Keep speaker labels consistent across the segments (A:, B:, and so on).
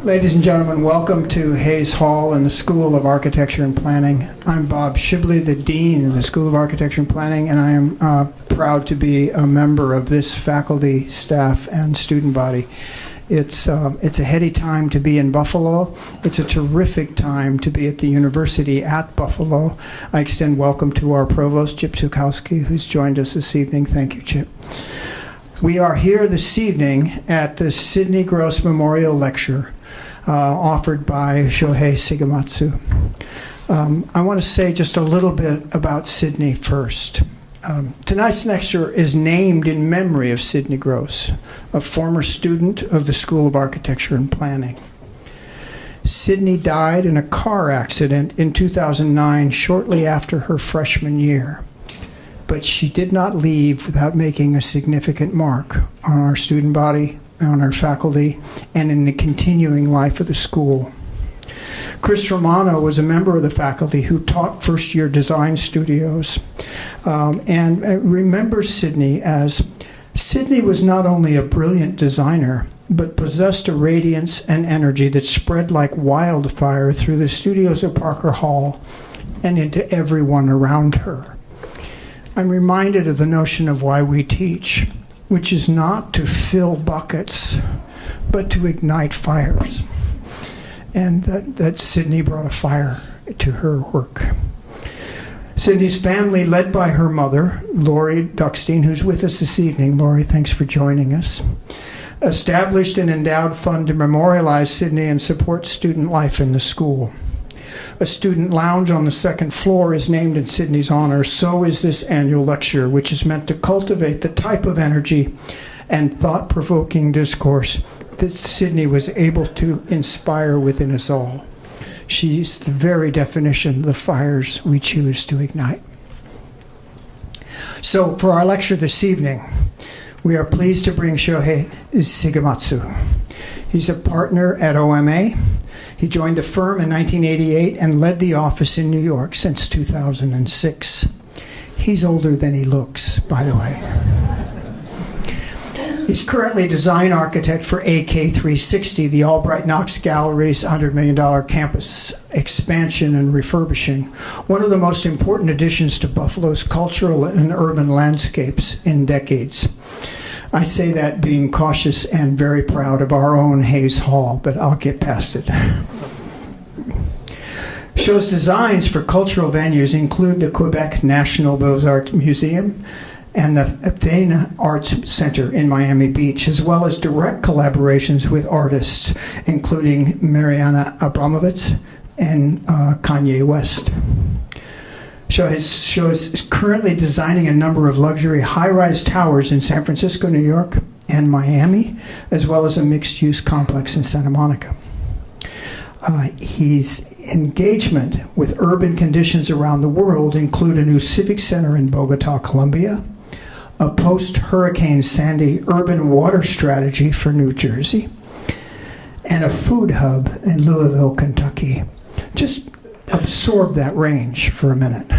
A: Ladies and gentlemen, welcome to Hayes Hall in the School of Architecture and Planning. I'm Bob Shibley, the Dean of the School of Architecture and Planning, and I am proud to be a member of this faculty, staff, and student body. It's a heady time to be in Buffalo. It's a terrific time to be at the university at Buffalo. I extend welcome to our provost, Chip Zukowski, who's joined us this evening. Thank you, Chip. We are here this evening at the Sidney Gross Memorial Lecture offered by Shohei Shigematsu. I want to say just a little bit about Sidney first. Tonight's lecture is named in memory of Sidney Gross, a former student of the School of Architecture and Planning. Sidney died in a car accident in 2009, shortly after her freshman year. But she did not leave without making a significant mark on our student body, on our faculty, and in the continuing life of the school. Chris Romano was a member of the faculty who taught first-year design studios and remembers Sidney as Sidney was not only a brilliant designer, but possessed a radiance and energy that spread like wildfire through the studios of Parker Hall and into everyone around her. I'm reminded of the notion of why we teach, which is not to fill buckets, but to ignite fires. And that Sidney brought a fire to her work. Sidney's family, led by her mother, Lori Duckstein, who's with us this evening. Lori, thanks for joining us. Established an endowed fund to memorialize Sidney and support student life in the school. A student lounge on the second floor is named in Sidney's honor. So is this annual lecture, which is meant to cultivate the type of energy and thought-provoking discourse that Sidney was able to inspire within us all. She's the very definition of the fires we choose to ignite. So for our lecture this evening, we are pleased to bring Shohei Shigematsu. He's a partner at OMA. He joined the firm in 1988 and led the office in New York since 2006. He's older than he looks, by the way. He's currently design architect for AK360, the Albright-Knox Gallery's $100 million campus expansion and refurbishing, one of the most important additions to Buffalo's cultural and urban landscapes in decades. I say that being cautious and very proud of our own Hayes Hall, but I'll get past it. Show's designs for cultural venues include the Quebec National Beaux-Arts Museum and the Fine Arts Center in Miami Beach, as well as direct collaborations with artists, including Mariana Abramovitz and Kanye West. Show is currently designing a number of luxury high-rise towers in San Francisco, New York, and Miami, as well as a mixed-use complex in Santa Monica. His engagement with urban conditions around the world include a new civic center in Bogata, Colombia, a post-Hurricane Sandy urban water strategy for New Jersey, and a food hub in Louisville, Kentucky. Just absorb that range for a minute.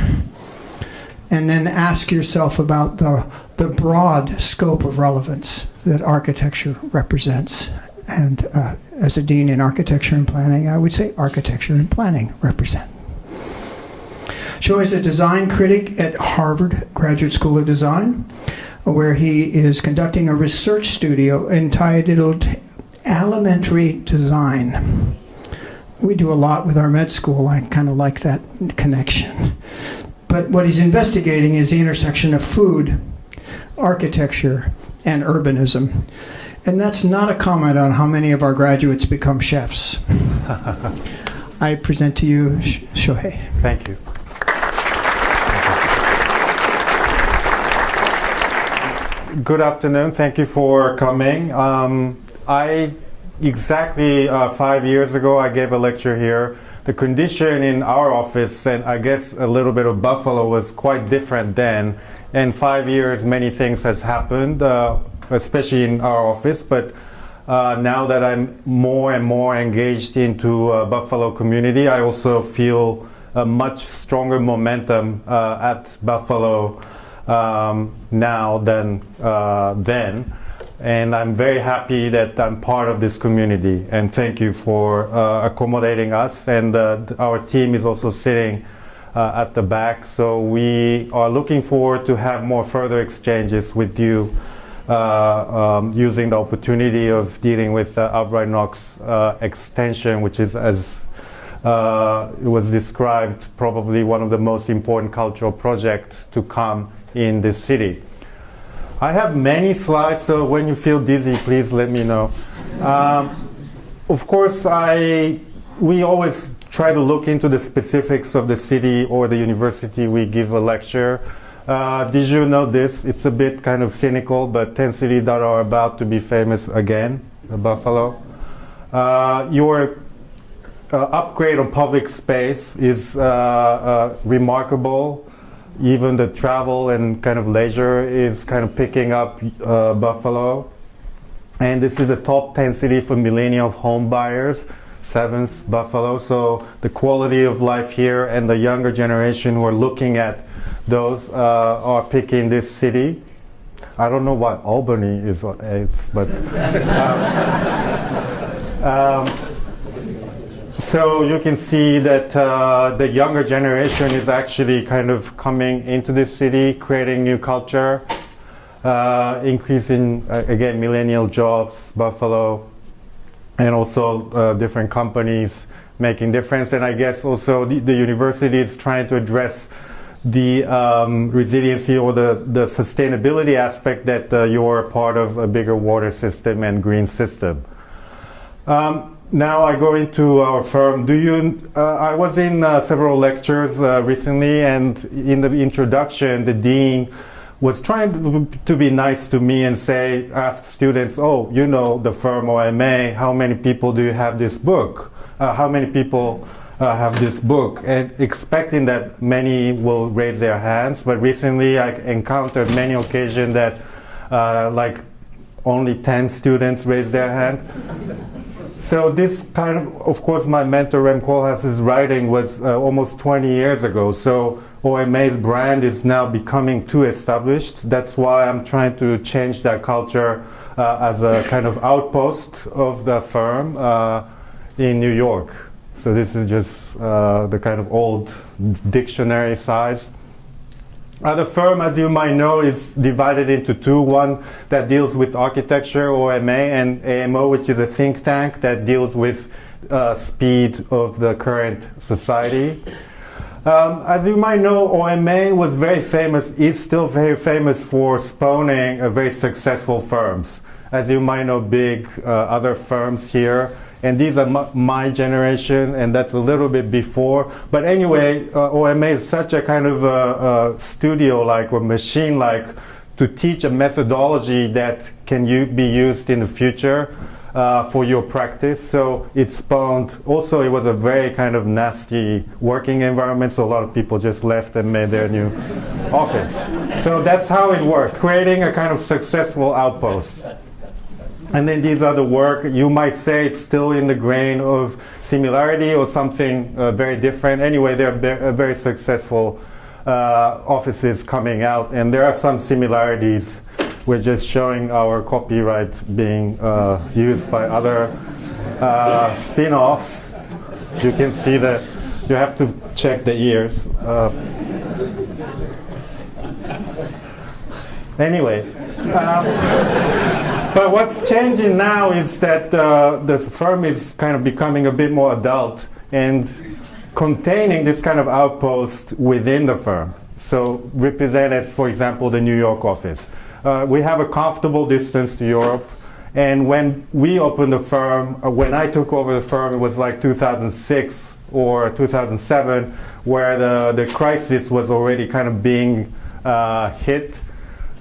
A: And then ask yourself about the broad scope of relevance that architecture represents. And as a dean in architecture and planning, I would say architecture and planning represent. Shohei is a design critic at Harvard Graduate School of Design, where he is conducting a research studio entitled Elementary Design. We do a lot with our med school. I kind of like that connection. But what he's investigating is the intersection of food, architecture, and urbanism. And that's not a comment on how many of our graduates become chefs. I present to you Shohei.
B: Thank you. Good afternoon. Thank you for coming. Exactly 5 years ago, I gave a lecture here. The condition in our office, and I guess a little bit of Buffalo, was quite different then. In 5 years, many things has happened, especially in our office. But now that I'm more and more engaged into Buffalo community, I also feel a much stronger momentum at Buffalo now than then. And I'm very happy that I'm part of this community. And thank you for accommodating us. And our team is also sitting at the back. So we are looking forward to have more further exchanges with you using the opportunity of dealing with Albright-Knox extension, which is, as it was described, probably one of the most important cultural projects to come in this city. I have many slides, so when you feel dizzy, please let me know. Of course, we always try to look into the specifics of the city or the university we give a lecture. Did you know this? It's a bit kind of cynical, but 10 cities that are about to be famous again, Buffalo. Your upgrade of public space is remarkable. Even the travel and kind of leisure is kind of picking up Buffalo. And this is a top 10 city for millennial home buyers, 7th Buffalo. So the quality of life here and the younger generation who are looking at those are picking this city. I don't know what Albany is, but so you can see that the younger generation is actually kind of coming into this city, creating new culture, increasing, again, millennial jobs, Buffalo, and also different companies making difference. And I guess also the university is trying to address the resiliency or the sustainability aspect that you're part of a bigger water system and green system. Now I go into our firm. I was in several lectures recently, and in the introduction, the dean was trying to be nice to me and ask students, oh, you know the firm OMA, how many people do you have this book? How many people have this book? And expecting that many will raise their hands, but recently I encountered many occasions that like only 10 students raised their hand. So this kind of course, my mentor Rem Koolhaas's writing was almost 20 years ago. So OMA's brand is now becoming too established. That's why I'm trying to change that culture as a kind of outpost of the firm in New York. So this is just the kind of old dictionary size. The firm, as you might know, is divided into two. One that deals with architecture, OMA, and AMO, which is a think tank that deals with speed of the current society. As you might know, OMA was very famous, is still very famous for spawning very successful firms. As you might know, big other firms here. And these are my generation, and that's a little bit before. But anyway, OMA is such a kind of studio-like or machine-like to teach a methodology that can be used in the future for your practice. So it spawned, also it was a very kind of nasty working environment, so a lot of people just left and made their new office. So that's how it worked, creating a kind of successful outpost. And then these are the work, you might say it's still in the grain of similarity or something very different. Anyway, they're very successful offices coming out, and there are some similarities. We're just showing our copyright being used by other spin-offs. You can see that you have to check the ears. Anyway. But what's changing now is that the firm is kind of becoming a bit more adult and containing this kind of outpost within the firm. So represented, for example, the New York office. We have a comfortable distance to Europe. And when we opened the firm, when I took over the firm, it was like 2006 or 2007, where the crisis was already kind of being hit.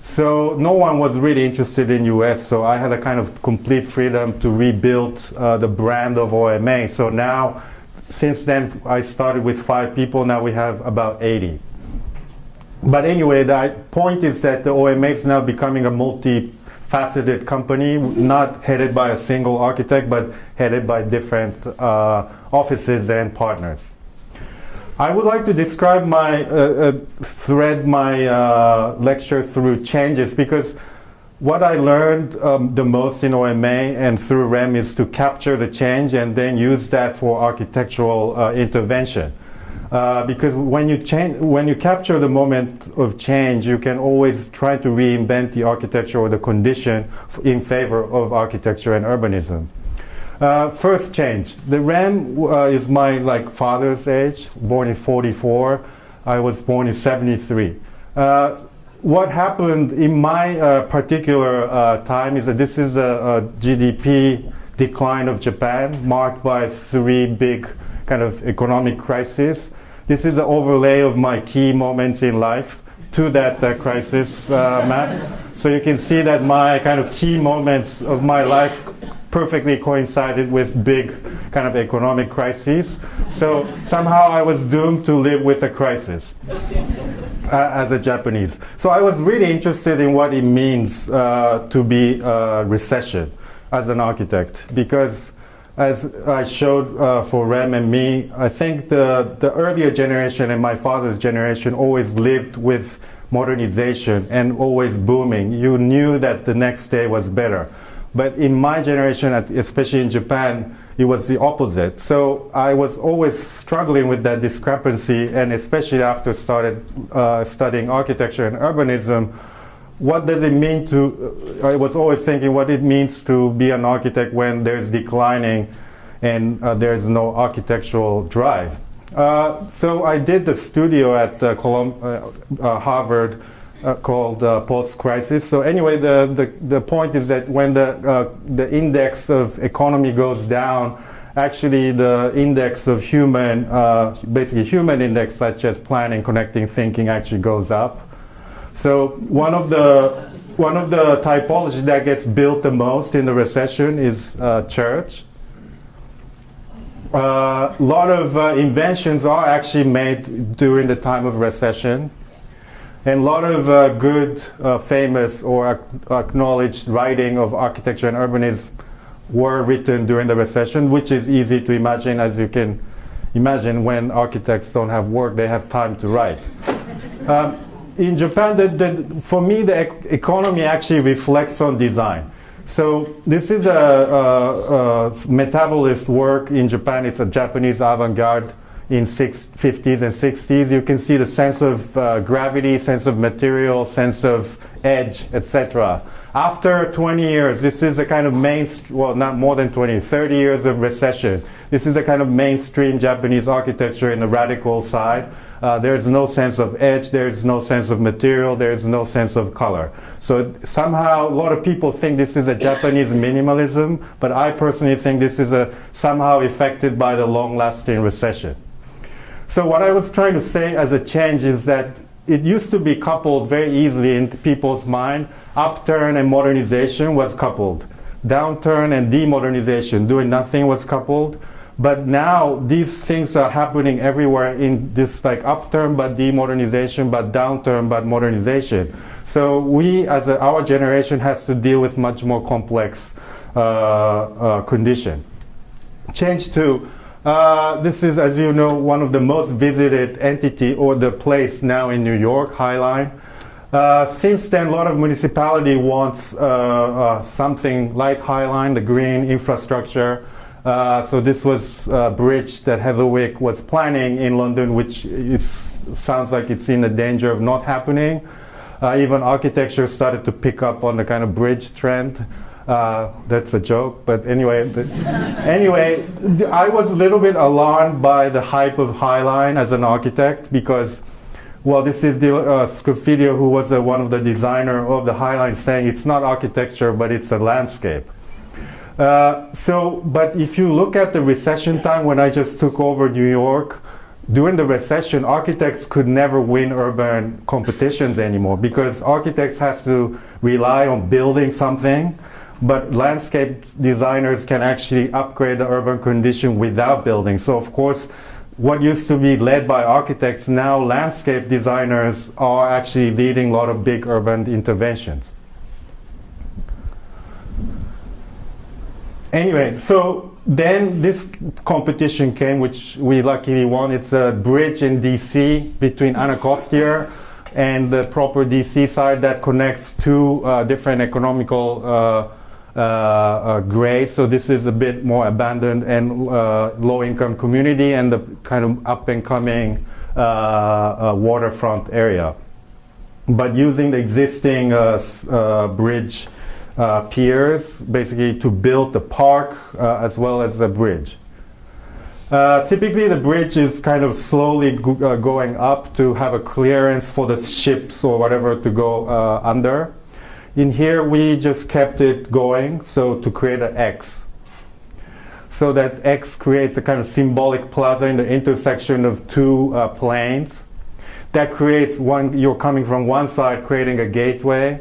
B: So no one was really interested in US, so I had a kind of complete freedom to rebuild the brand of OMA. So now, since then, I started with 5 people, now we have about 80. But anyway, the point is that the OMA is now becoming a multifaceted company, not headed by a single architect, but headed by different offices and partners. I would like to describe my, thread my lecture through changes, because what I learned the most in OMA and through REM is to capture the change and then use that for architectural intervention. Because when you capture the moment of change, you can always try to reinvent the architecture or the condition in favor of architecture and urbanism. First change. The REM is my father's age, born in 44. I was born in 73. What happened in my particular time is that this is a GDP decline of Japan marked by 3 big kind of economic crises. This is an overlay of my key moments in life to that crisis map. So you can see that my kind of key moments of my life perfectly coincided with big kind of economic crises. So somehow I was doomed to live with a crisis as a Japanese. So I was really interested in what it means to be a recession as an architect, because as I showed for Rem and me, I think the earlier generation and my father's generation always lived with modernization and always booming. You knew that the next day was better. But in my generation, especially in Japan, it was the opposite. So I was always struggling with that discrepancy, and especially after studying architecture and urbanism, what does it mean I was always thinking what it means to be an architect when there's declining and there's no architectural drive. So I did the studio at Harvard called Post-Crisis. So anyway, the point is that when the index of economy goes down, actually the index of human, basically human index such as planning, connecting, thinking actually goes up. So one of the typology that gets built the most in the recession is church. A lot of inventions are actually made during the time of recession. And a lot of good, famous, or acknowledged writing of architecture and urbanism were written during the recession, which is easy to imagine. As you can imagine, when architects don't have work, they have time to write. In Japan, for me, the economy actually reflects on design. So this is a metabolist work in Japan. It's a Japanese avant-garde in 50s and 60s. You can see the sense of gravity, sense of material, sense of edge, etc. After 20 years, this is a kind of well, not more than 20, 30 years of recession. This is a kind of mainstream Japanese architecture in the radical side. There's no sense of edge, there's no sense of material, there's no sense of color. So somehow a lot of people think this is a Japanese minimalism, but I personally think this is somehow affected by the long-lasting recession. So what I was trying to say as a change is that it used to be coupled very easily in people's mind. Upturn and modernization was coupled. Downturn and demodernization, doing nothing, was coupled. But now these things are happening everywhere in this upturn but demodernization, but downturn but modernization. So we, as our generation, has to deal with much more complex condition. Change to this is, as you know, one of the most visited entity or the place now in New York, High Line. Since then, a lot of municipality wants something like High Line, the green infrastructure. So this was a bridge that Heatherwick was planning in London, which sounds like it's in the danger of not happening. Even architecture started to pick up on the kind of bridge trend. That's a joke, but anyway. Anyway, I was a little bit alarmed by the hype of High Line as an architect because, well, this is Scofidio, who was one of the designer of the High Line, saying it's not architecture, but it's a landscape. But if you look at the recession time when I just took over New York, during the recession, architects could never win urban competitions anymore because architects has to rely on building something, but landscape designers can actually upgrade the urban condition without building. So of course, what used to be led by architects, now landscape designers are actually leading a lot of big urban interventions. Anyway, so then this competition came, which we luckily won. It's a bridge in DC between Anacostia and the proper DC side that connects two different economical grades. So this is a bit more abandoned and low-income community, and the kind of up-and-coming waterfront area. But using the existing bridge piers, basically to build the park as well as the bridge. Typically the bridge is kind of slowly going up to have a clearance for the ships or whatever to go under. In here we just kept it going, so to create an X. So that X creates a kind of symbolic plaza in the intersection of two planes. That creates one, you're coming from one side creating a gateway,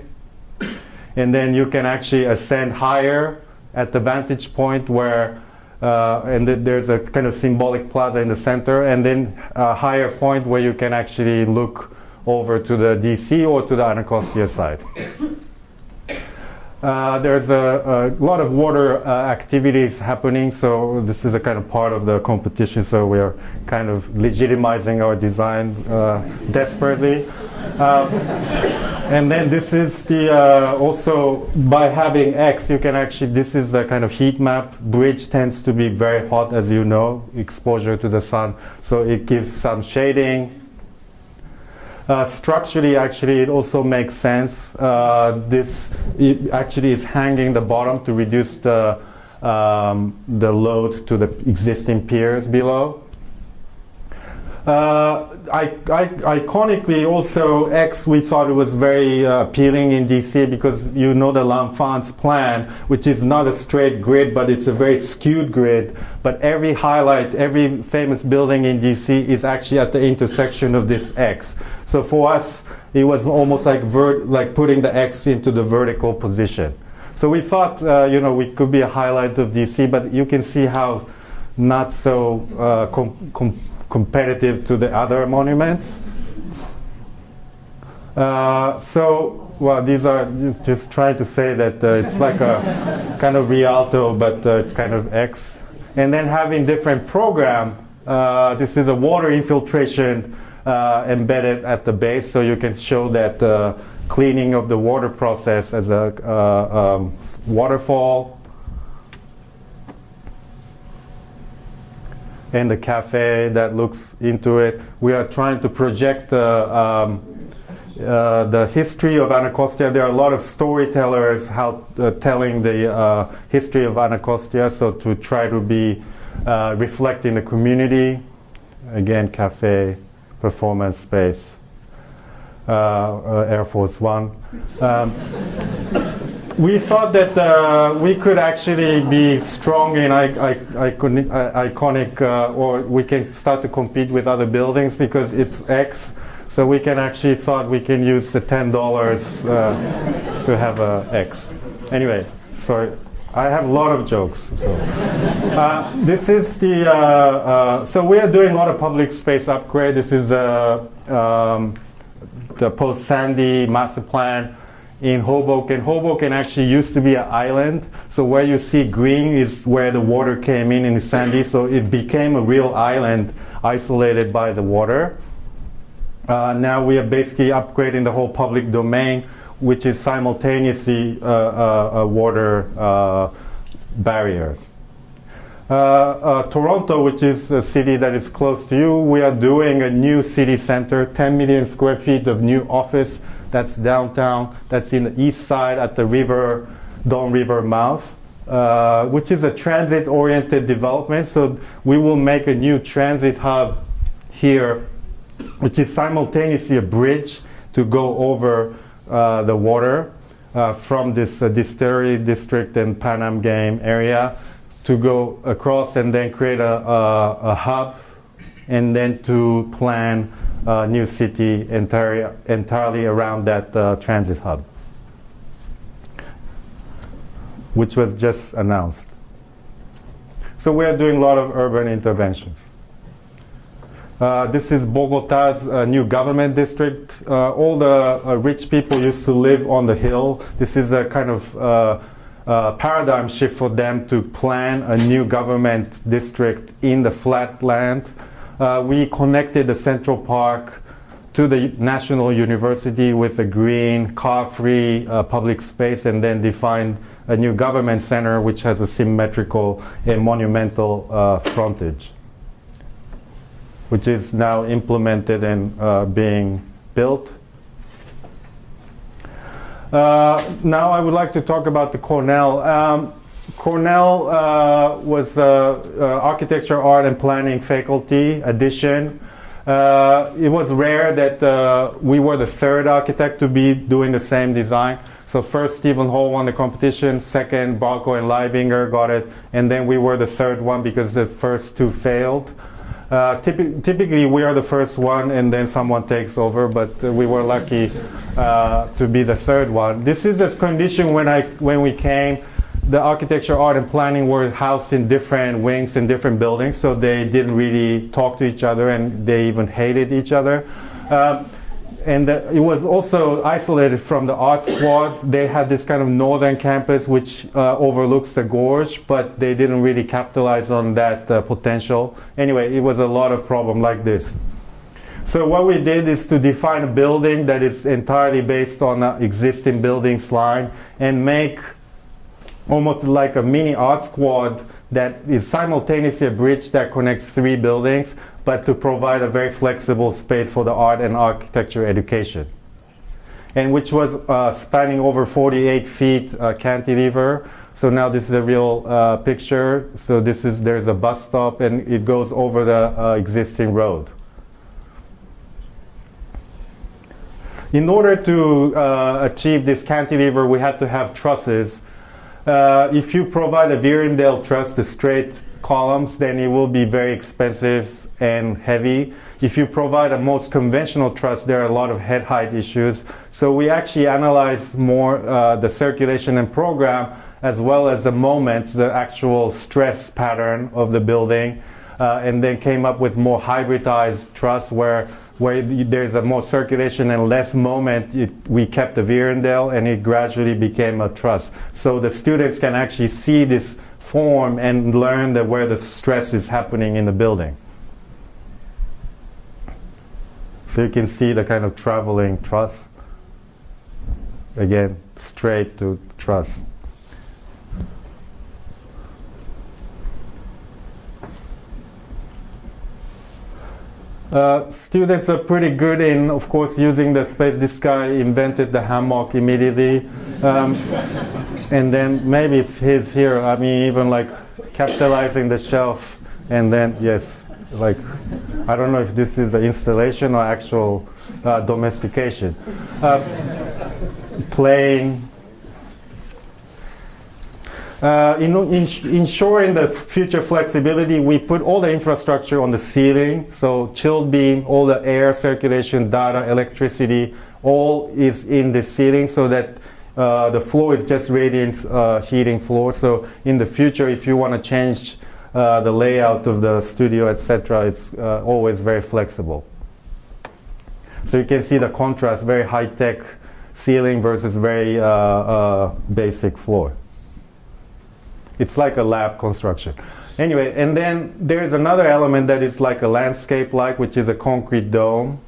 B: and then you can actually ascend higher at the vantage point where and there's a kind of symbolic plaza in the center, and then a higher point where you can actually look over to the DC or to the Anacostia side. There's a lot of water activities happening, so this is a kind of part of the competition, so we are kind of legitimizing our design desperately. And then this is the, also by having X, you can actually, this is a kind of heat map. Bridge tends to be very hot, as you know, exposure to the sun, so it gives some shading. Structurally, actually, it also makes sense. It actually is hanging the bottom to reduce the load to the existing piers below. Iconically, also, X, we thought it was very appealing in DC because you know the L'Enfant's plan, which is not a straight grid, but it's a very skewed grid. But every highlight, every famous building in DC is actually at the intersection of this X. So for us, it was almost like putting the X into the vertical position. So we thought, we could be a highlight of DC, but you can see how not so competitive to the other monuments. Well, these are just trying to say that it's like a kind of Rialto, but it's kind of X. And then having different program. This is a water infiltration embedded at the base, so you can show that cleaning of the water process as a waterfall. And the cafe that looks into it. We are trying to project the history of Anacostia. There are a lot of storytellers telling the history of Anacostia, so to try to be reflecting the community. Again, cafe, performance space, Air Force One. We thought that we could actually be strong in iconic, or we can start to compete with other buildings because it's X. So we can actually thought we can use the $10 to have a X. Anyway, sorry, I have a lot of jokes. So. This is the, so we are doing a lot of public space upgrade. This is the post-Sandy master plan. In Hoboken. Hoboken actually used to be an island. So where you see green is where the water came in Sandy. So it became a real island isolated by the water. Now we are basically upgrading the whole public domain, which is simultaneously water barriers. Toronto, which is a city that is close to you, we are doing a new city center, 10 million square feet of new office. That's downtown. That's in the east side at the Don River mouth, which is a transit-oriented development. So we will make a new transit hub here, which is simultaneously a bridge to go over the water from this distillery district and Pan Am Game area to go across and then create a hub and then to plan new city entirely around that transit hub, which was just announced. So we are doing a lot of urban interventions. This is Bogota's new government district. All the rich people used to live on the hill. This is a kind of paradigm shift for them to plan a new government district in the flat land. We connected the Central Park to the National University with a green, car-free public space, and then defined a new government center which has a symmetrical and monumental frontage, which is now implemented and being built. Now I would like to talk about the Cornell. Cornell was architecture, art, and planning faculty addition. It was rare that we were the third architect to be doing the same design. So first Stephen Hall won the competition, second Barco and Leibinger got it, and then we were the third one because the first two failed. Typically we are the first one and then someone takes over, but we were lucky to be the third one. This is the condition when we came. The architecture, art, and planning were housed in different wings in different buildings, so they didn't really talk to each other and they even hated each other. And it was also isolated from the art squad. They had this kind of northern campus which overlooks the gorge, but they didn't really capitalize on that potential. Anyway, it was a lot of problem like this. So what we did is to define a building that is entirely based on an existing buildings line and make almost like a mini art squad that is simultaneously a bridge that connects three buildings, but to provide a very flexible space for the art and architecture education. And which was spanning over 48 feet cantilever. So now this is a real picture. So there's a bus stop and it goes over the existing road. In order to achieve this cantilever, we had to have trusses. If you provide a Virendale truss, the straight columns, then it will be very expensive and heavy. If you provide a most conventional truss, there are a lot of head height issues. So we actually analyzed more the circulation and program as well as the moments, the actual stress pattern of the building, and then came up with more hybridized truss where there's a more circulation and less moment. We kept the Virendale and it gradually became a truss. So the students can actually see this form and learn where the stress is happening in the building. So you can see the kind of traveling truss. Again, straight to truss. Students are pretty good in, of course, using the space. This guy invented the hammock immediately. And then maybe it's his here. I mean, even like capitalizing the shelf. And then, yes, like, I don't know if this is an installation or actual domestication. Playing. Ensuring the future flexibility, we put all the infrastructure on the ceiling. So chilled beam, all the air circulation, data, electricity, all is in the ceiling so that the floor is just radiant heating floor. So in the future, if you want to change the layout of the studio, etc., it's always very flexible. So you can see the contrast, very high-tech ceiling versus very basic floor. It's like a lab construction. Anyway, and then there's another element that is like a landscape-like, which is a concrete dome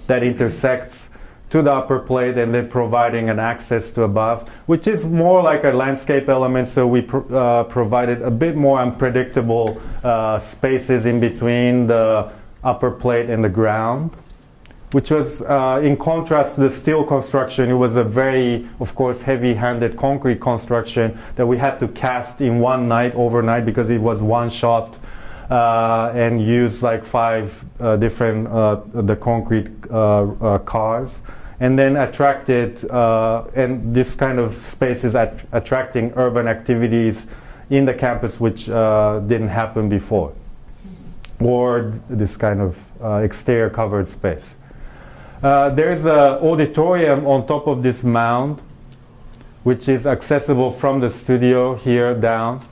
B: that intersects to the upper plate and then providing an access to above, which is more like a landscape element. So we provided a bit more unpredictable spaces in between the upper plate and the ground, which was in contrast to the steel construction. It was a very, of course, heavy-handed concrete construction that we had to cast in one night, overnight, because it was one shot and used like 5 different the concrete cars, and then attracted, and this kind of space is attracting urban activities in the campus which didn't happen before, or this kind of exterior covered space. There's an auditorium on top of this mound, which is accessible from the studio here down.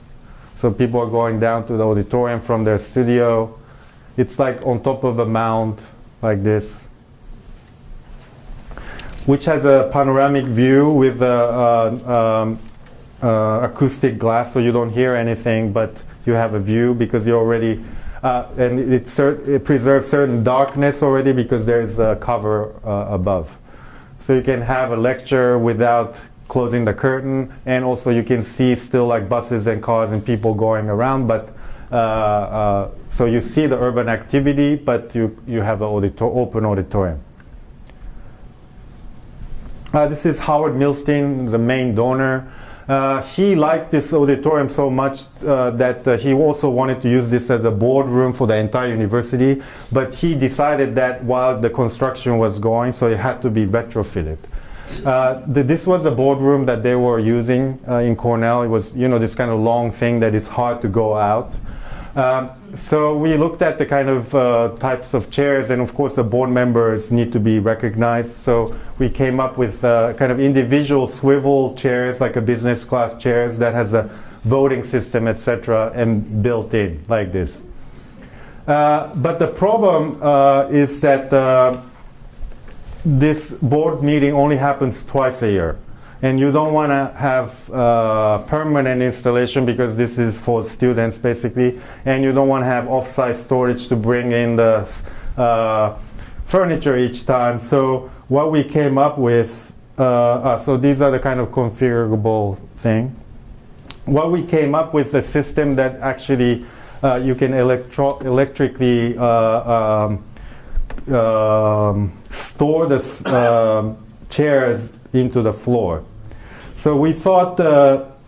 B: So people are going down to the auditorium from their studio. It's like on top of a mound like this, which has a panoramic view with acoustic glass, so you don't hear anything, but you have a view because you're already And it preserves certain darkness already because there's a cover above. So you can have a lecture without closing the curtain, and also you can see still like buses and cars and people going around, but so you see the urban activity, but you have an open auditorium. This is Howard Milstein, the main donor. He liked this auditorium so much that he also wanted to use this as a boardroom for the entire university, but he decided that while the construction was going, so it had to be retrofitted. This was a boardroom that they were using in Cornell. It was, this kind of long thing that is hard to go out. So we looked at the kind of types of chairs, and of course the board members need to be recognized. So we came up with kind of individual swivel chairs, like a business class chairs that has a voting system, etc., and built in like this. But the problem is that this board meeting only happens twice a year. And you don't want to have permanent installation because this is for students basically, and you don't want to have off-site storage to bring in the furniture each time. So what we came up with, so these are the kind of configurable thing. What we came up with a system that actually you can electrically store the chairs into the floor. So we thought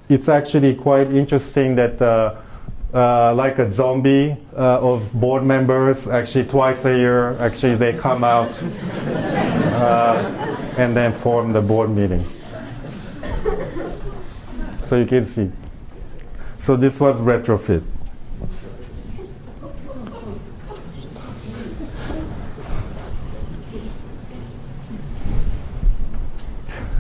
B: it's actually quite interesting that like a zombie of board members, actually twice a year, actually they come out and then form the board meeting. So you can see. So this was retrofit.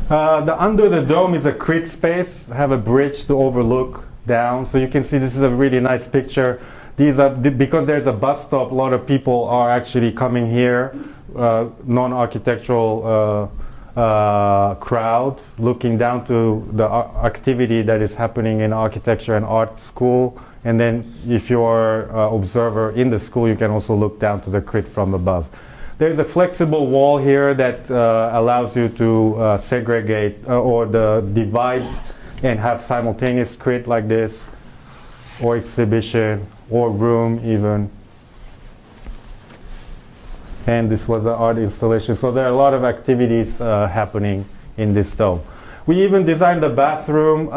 B: The under the dome is a crit space. Have a bridge to overlook down. So you can see this is a really nice picture. These are because there's a bus stop. A lot of people are actually coming here, non-architectural crowd, looking down to the activity that is happening in architecture and art school. And then, if you are an observer in the school, you can also look down to the crit from above. There's a flexible wall here that allows you to segregate or divide and have simultaneous crit like this, or exhibition, or room even. And this was an art installation. So there are a lot of activities happening in this dome. We even designed the bathroom.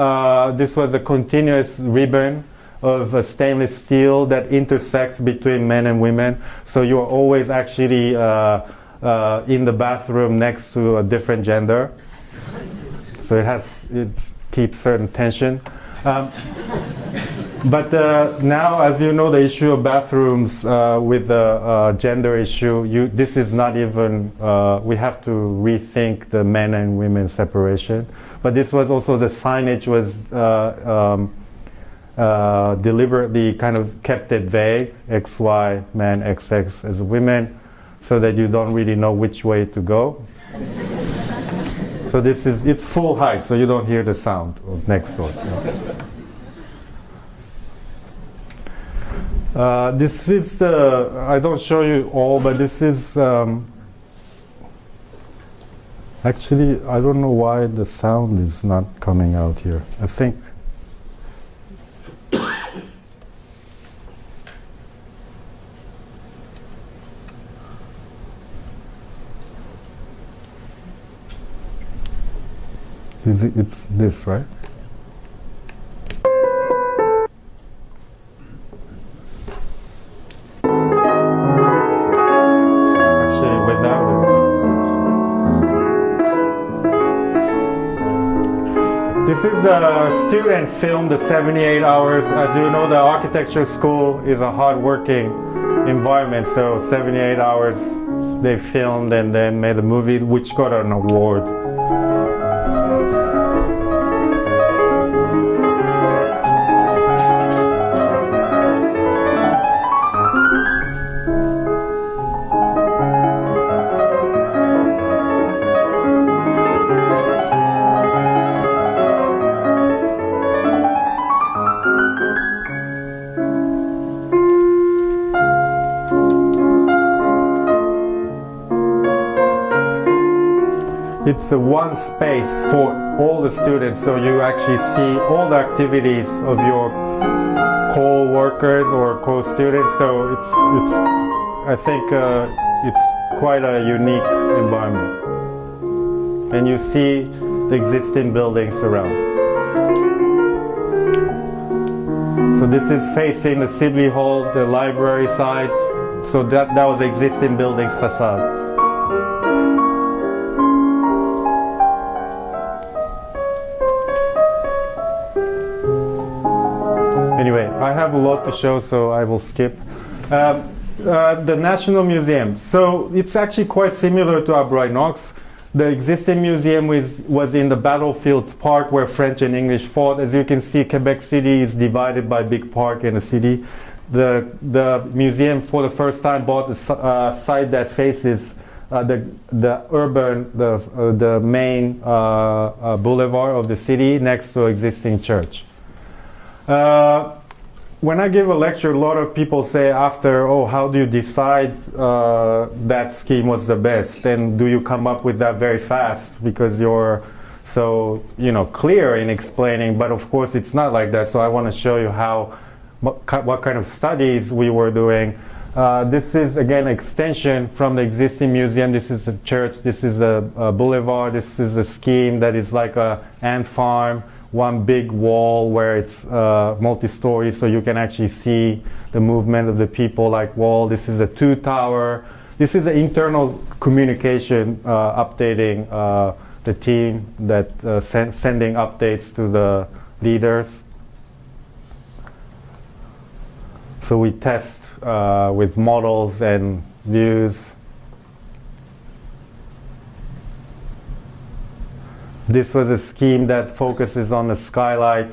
B: This was a continuous ribbon of stainless steel that intersects between men and women. So you are always actually in the bathroom next to a different gender. So it keeps certain tension. But now, as you know, the issue of bathrooms with the gender issue, this is not even, we have to rethink the men and women separation. But this was also, the signage was deliberately kind of kept it vague, XY, man, XX as women, so that you don't really know which way to go. So it's full height, so you don't hear the sound of next door. This is I don't show you all, but this is, actually, I don't know why the sound is not coming out here. I think, it's this, right? Actually, without it. This is a student film, the 78 hours. As you know, the architecture school is a hard-working environment, so 78 hours they filmed and then made a movie which got an award. it's a one space for all the students, so you actually see all the activities of your co-workers or co-students. So it's I think it's quite a unique environment, and you see the existing buildings around. So this is facing the Sibley Hall, the library side. So that was the existing building's facade. Anyway, I have a lot to show, so I will skip. The National Museum. So it's actually quite similar to Albright-Knox. The existing museum was in the Battlefields Park where French and English fought. As you can see, Quebec City is divided by a big park and a city. The museum for the first time bought a site that faces the main boulevard of the city next to an existing church. When I give a lecture, a lot of people say after, oh, how do you decide that scheme was the best? And do you come up with that very fast because you're so, clear in explaining? But of course, it's not like that. So I want to show you what kind of studies we were doing. This is, again, extension from the existing museum. This is a church. This is a boulevard. This is a scheme that is like an ant farm. One big wall where it's multi-story, so you can actually see the movement of the people like wall. This is a 2-tower. This is an internal communication updating the team that sending updates to the leaders. So we test with models and views. This was a scheme that focuses on the skylight.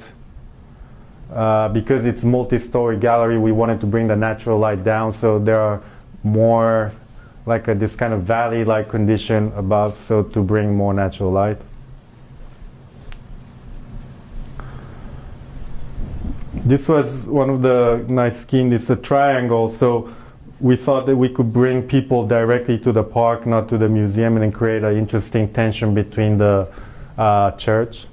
B: Because it's multi-story gallery, we wanted to bring the natural light down, so there are more like this kind of valley-like condition above, so to bring more natural light. This was one of the nice schemes. It's a triangle, so we thought that we could bring people directly to the park, not to the museum, and then create an interesting tension between the church.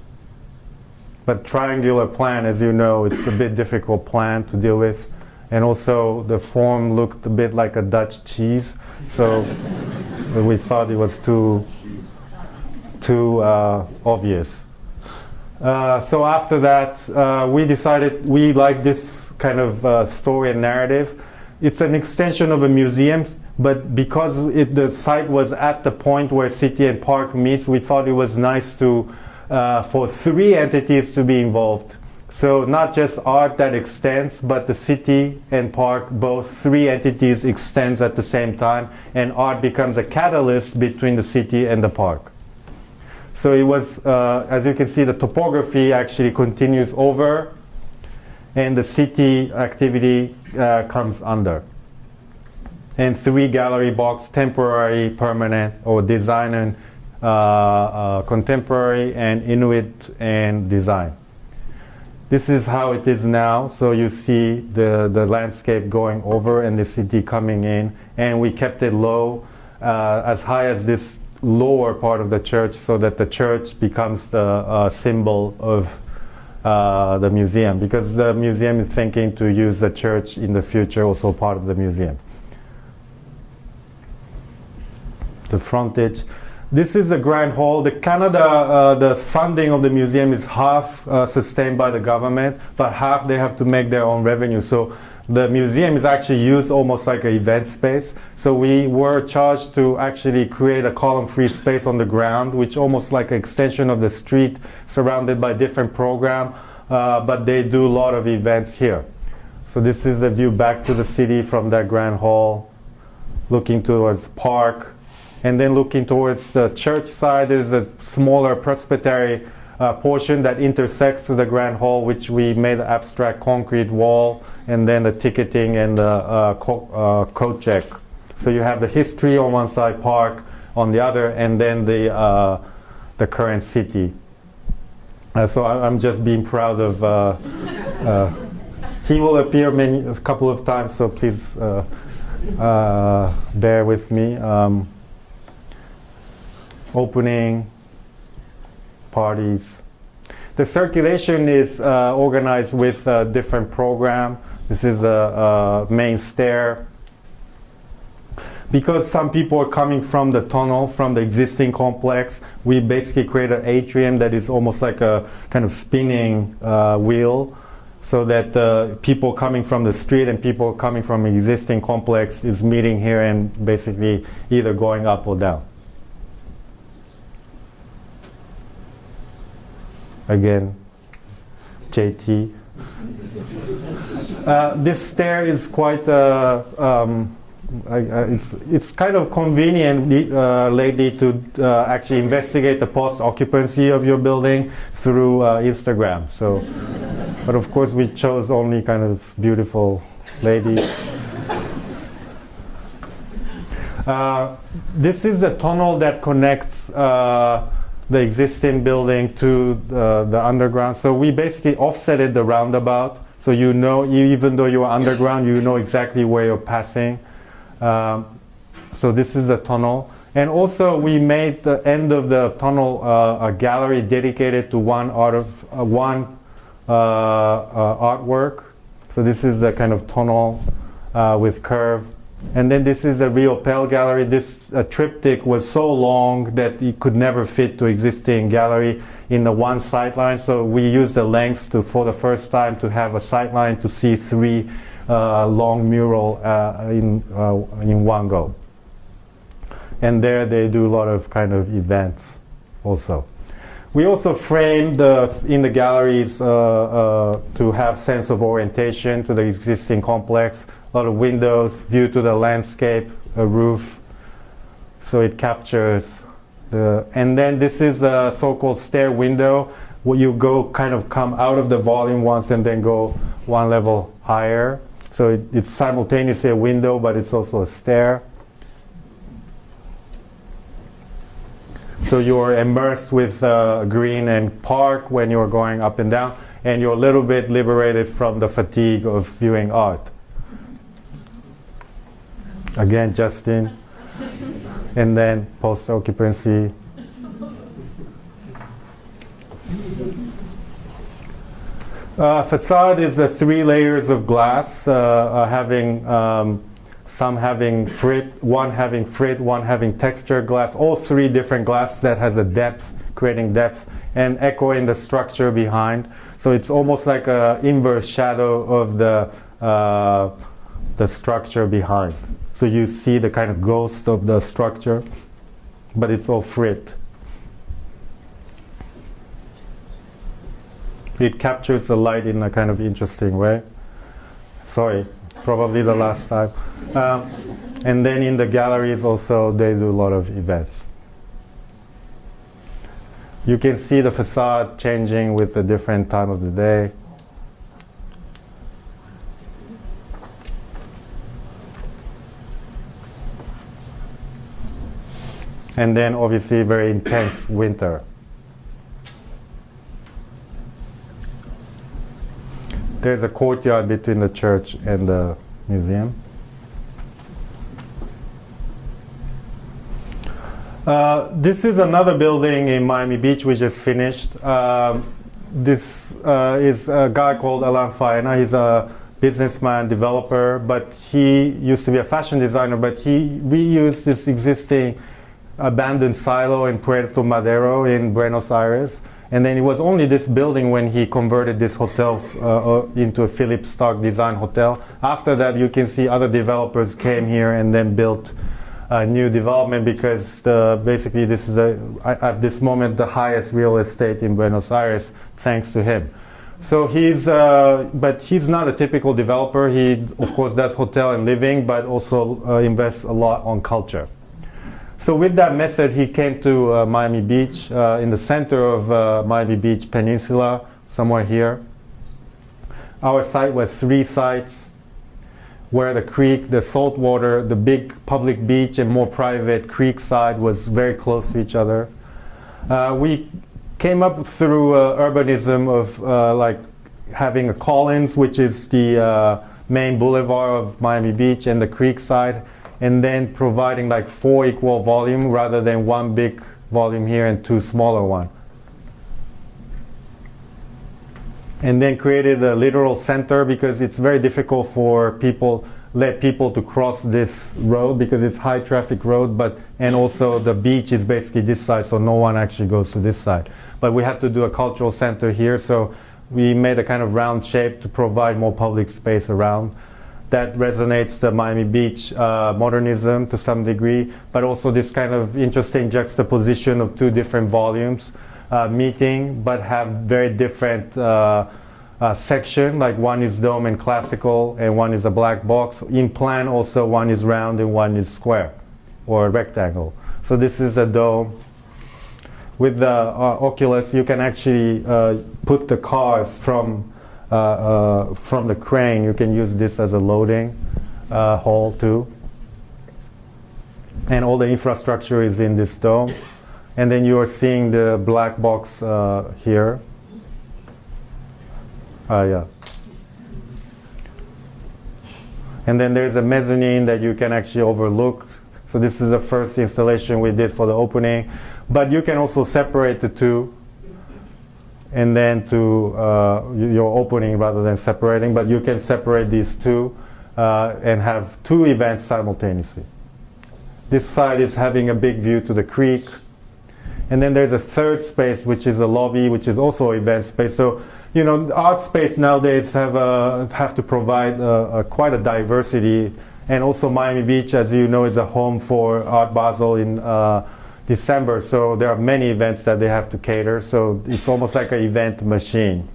B: But triangular plan, as you know, it's a bit difficult plan to deal with, and also the form looked a bit like a Dutch cheese, so we thought it was too obvious. So after that, we decided we like this kind of story and narrative. It's an extension of a museum, but because the site was at the point where city and park meets, we thought it was nice to for 3 entities to be involved. So not just art that extends, but the city and park, both 3 entities extends at the same time, and art becomes a catalyst between the city and the park. So it was, as you can see, the topography actually continues over, and the city activity comes under. And 3 gallery box, temporary, permanent, or design and contemporary, and Inuit and design. This is how it is now. So you see the landscape going over and the city coming in, and we kept it low, as high as this lower part of the church, so that the church becomes the symbol of the museum, because the museum is thinking to use the church in the future, also part of the museum. The frontage. This is the Grand Hall. The funding of the museum is half sustained by the government, but half they have to make their own revenue. So the museum is actually used almost like an event space. So we were charged to actually create a column-free space on the ground, which almost like an extension of the street, surrounded by different programs, but they do a lot of events here. So this is a view back to the city from that Grand Hall, looking towards park. And then looking towards the church side, there's a smaller presbytery portion that intersects the Grand Hall, which we made an abstract concrete wall, and then the ticketing and the coat check. So you have the history on one side, park on the other, and then the current city. So I'm just being proud of. He will appear a couple of times, so please bear with me. Opening, parties. The circulation is organized with a different program. This is a main stair. Because some people are coming from the tunnel, from the existing complex, we basically create an atrium that is almost like a kind of spinning wheel, so that people coming from the street and people coming from existing complex is meeting here and basically either going up or down. Again, JT. This stair is quite, it's kind of convenient lately to actually investigate the post-occupancy of your building through Instagram. So, but of course we chose only kind of beautiful ladies. This is a tunnel that connects the existing building to the underground. So we basically offsetted the roundabout, so you know, even though you're underground, you know exactly where you're passing. So this is a tunnel. And also we made the end of the tunnel a gallery dedicated to one artwork. So this is a kind of tunnel with curve. And then this is a Rio Pel gallery. This triptych was so long that it could never fit to existing gallery in the one sightline. So we used the length to, for the first time, to have a sightline to see three long mural in one go. And there they do a lot of kind of events also. We also framed in the galleries to have sense of orientation to the existing complex. A lot of windows, view to the landscape, a roof, so it captures the. And then this is a so-called stair window, where you go kind of come out of the volume once and then go one level higher. So it's simultaneously a window, but it's also a stair. So you're immersed with green and park when you're going up and down, and you're a little bit liberated from the fatigue of viewing art. Again, Justin. And then post-occupancy. Facade is 3 layers of glass, having some having frit, one having texture glass, all 3 different glass that has a depth, creating depth, and echoing the structure behind. So it's almost like an inverse shadow of the structure behind. So you see the kind of ghost of the structure, but it's all frit. It captures the light in a kind of interesting way. Sorry, probably the last time. And then in the galleries also, they do a lot of events. You can see the facade changing with the different time of the day. And then obviously very intense winter. There's a courtyard between the church and the museum. This is another building in Miami Beach we just finished. This is a guy called Alan Faena. He's a businessman, developer, but he used to be a fashion designer, but he reused this existing abandoned silo in Puerto Madero in Buenos Aires. And then it was only this building when he converted this hotel into a Philip Stark design hotel. After that, you can see other developers came here and then built a new development, because basically this is at this moment the highest real estate in Buenos Aires, thanks to him. So but he's not a typical developer. He of course does hotel and living, but also invests a lot on culture. So with that method, he came to Miami Beach, in the center of Miami Beach Peninsula, somewhere here. Our site was 3 sites, where the creek, the salt water, the big public beach and more private creek side was very close to each other. We came up through urbanism of like having a Collins, which is the main boulevard of Miami Beach, and the creek side, and then providing like 4 equal volume rather than 1 big volume here and 2 smaller ones. and then created a literal center because it's very difficult for people to cross this road because it's high traffic road, and also the beach is basically this side, so no one actually goes to this side. But we had to do a cultural center here, so we made a kind of round shape to provide more public space around. That resonates the Miami Beach modernism to some degree, but also this kind of interesting juxtaposition of two different volumes meeting, but have very different section, like one is dome and classical and one is a black box. In plan also one is round and one is square or rectangle. So this is a dome. With the Oculus you can actually put the cars from the crane. You can use this as a loading hall too. And all the infrastructure is in this dome. And then you are seeing the black box here. Yeah. And then there's a mezzanine that you can actually overlook. So this is the first installation we did for the opening. But you can also separate the two and then to your opening rather than separating. But you can separate these two and have two events simultaneously. This side is having a big view to the creek. And then there's a third space, which is a lobby, which is also an event space. So, you know, art space nowadays have to provide quite a diversity. And also Miami Beach, as you know, is a home for Art Basel in December. So there are many events that they have to cater. So it's almost like an event machine.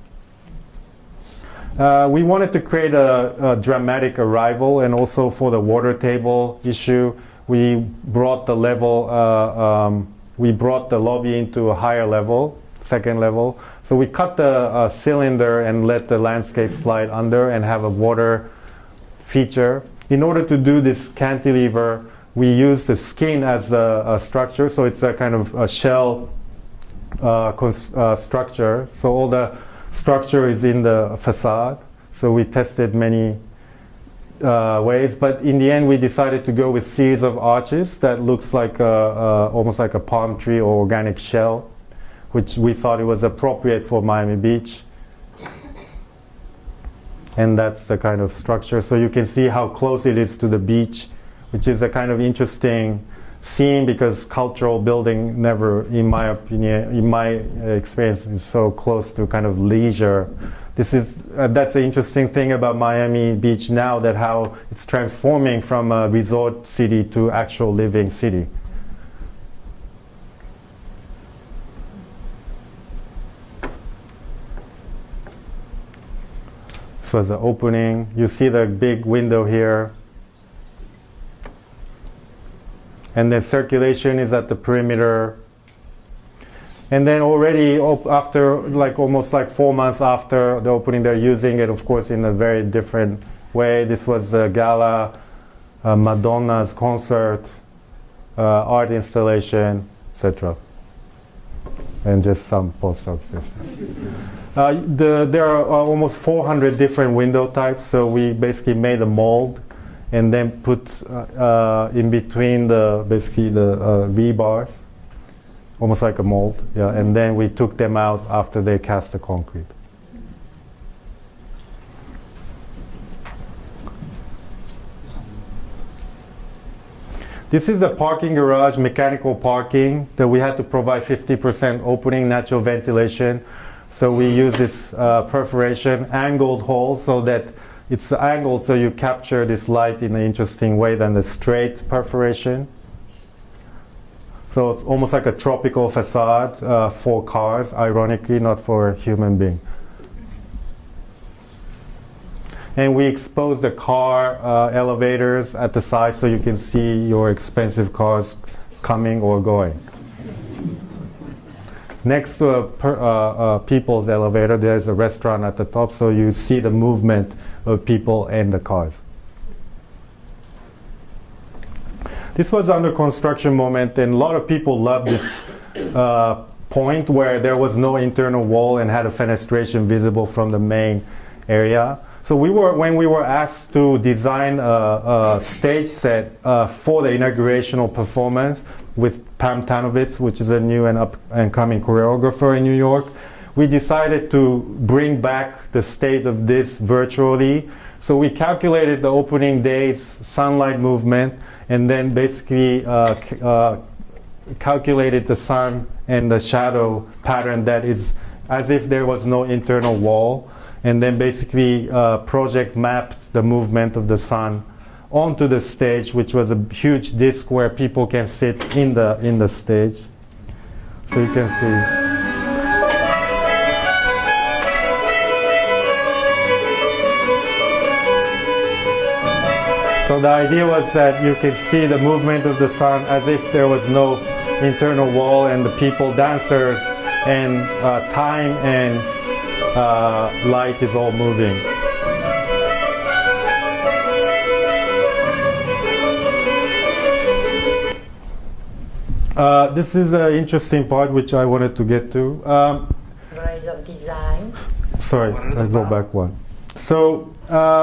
B: We wanted to create a dramatic arrival, and also for the water table issue, we brought the level. We brought the lobby into a higher level, second level. So we cut the cylinder and let the landscape slide under and have a water feature. In order to do this cantilever, we use the skin as a structure. So it's a kind of a shell structure. So all the structure is in the facade. So we tested many ways, but in the end we decided to go with series of arches that looks like almost like a palm tree or organic shell, which we thought it was appropriate for Miami Beach. And that's the kind of structure. So you can see how close it is to the beach, which is a kind of interesting scene because cultural building never, in my opinion, in my experience, is so close to kind of leisure. This is that's the interesting thing about Miami Beach now, that how it's transforming from a resort city to actual living city. So as an opening, you see the big window here. And then circulation is at the perimeter. And then already after, like almost like 4 months after the opening, they're using it, of course, in a very different way. This was the gala, Madonna's concert, art installation, etc. And just some postdocs. There are almost 400 different window types, so we basically made a mold and then put in between the rebars, almost like a mold, yeah. And then we took them out after they cast the concrete. This is a parking garage, mechanical parking, that we had to provide 50% opening, natural ventilation. So we use this perforation, angled hole, so that it's angled so you capture this light in an interesting way than the straight perforation. So it's almost like a tropical facade for cars, ironically, not for a human being. And we expose the car elevators at the side so you can see your expensive cars coming or going. Next to a people's elevator, there's a restaurant at the top, so you see the movement of people and the cars. This was under construction moment, and a lot of people loved this point where there was no internal wall and had a fenestration visible from the main area. So when we were asked to design a stage set for the inaugurational performance with Pam Tanovitz, which is a new and up-and-coming choreographer in New York, we decided to bring back the state of this virtually. So we calculated the opening days, sunlight movement, and then basically calculated the sun and the shadow pattern that is as if there was no internal wall, and then basically project mapped the movement of the sun onto the stage, which was a huge disc where people can sit in the stage. So you can see. So the idea was that you could see the movement of the sun as if there was no internal wall, and the people, dancers, and time and light is all moving. This is an interesting part which I wanted to get to.
C: Rise of design.
B: Sorry, I'll go back one. So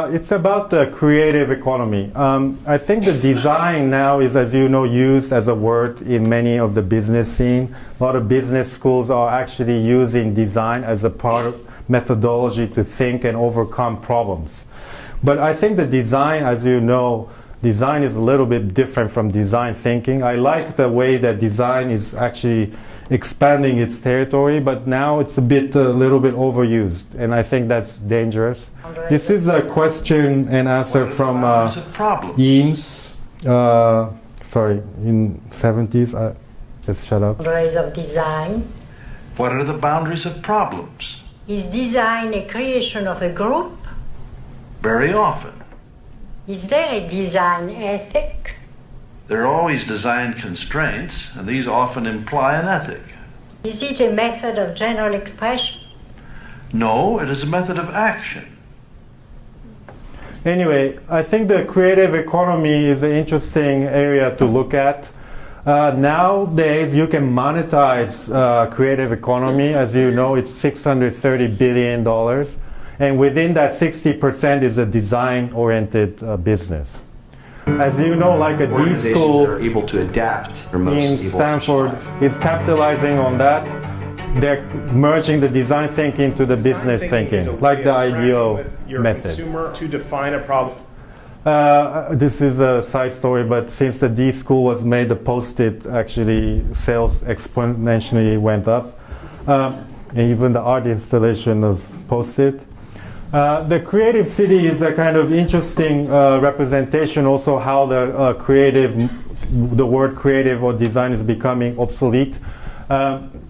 B: it's about the creative economy. I think the design now is, as you know, used as a word in many of the business scene. A lot of business schools are actually using design as a part of methodology to think and overcome problems. But I think the design, as you know, design is a little bit different from design thinking. I like the way that design is actually expanding its territory, but now it's a little bit overused, and I think that's dangerous. This is a question and answer from Eames, sorry, in 70s. Just shut up.
C: Rise of design.
D: What are the boundaries of problems?
C: Is design a creation of a group?
D: Very often.
C: Is there a design ethic?
D: There are always design constraints, and these often imply an ethic.
C: Is it a method of general expression?
D: No, it is a method of action.
B: Anyway, I think the creative economy is an interesting area to look at. Nowadays, you can monetize creative economy. As you know, it's $630 billion. And within that, 60% is a design-oriented business. As you know, like a D school
E: are able to adapt
B: in Stanford is capitalizing on that. They're merging the design thinking to the business thinking, like the IDEO method.
F: Consumer to define a problem.
B: This is a side story, but since the D school was made, the Post-it actually sales exponentially went up. And even the art installation of Post-it. The creative city is a kind of interesting representation also how the word creative or design is becoming obsolete.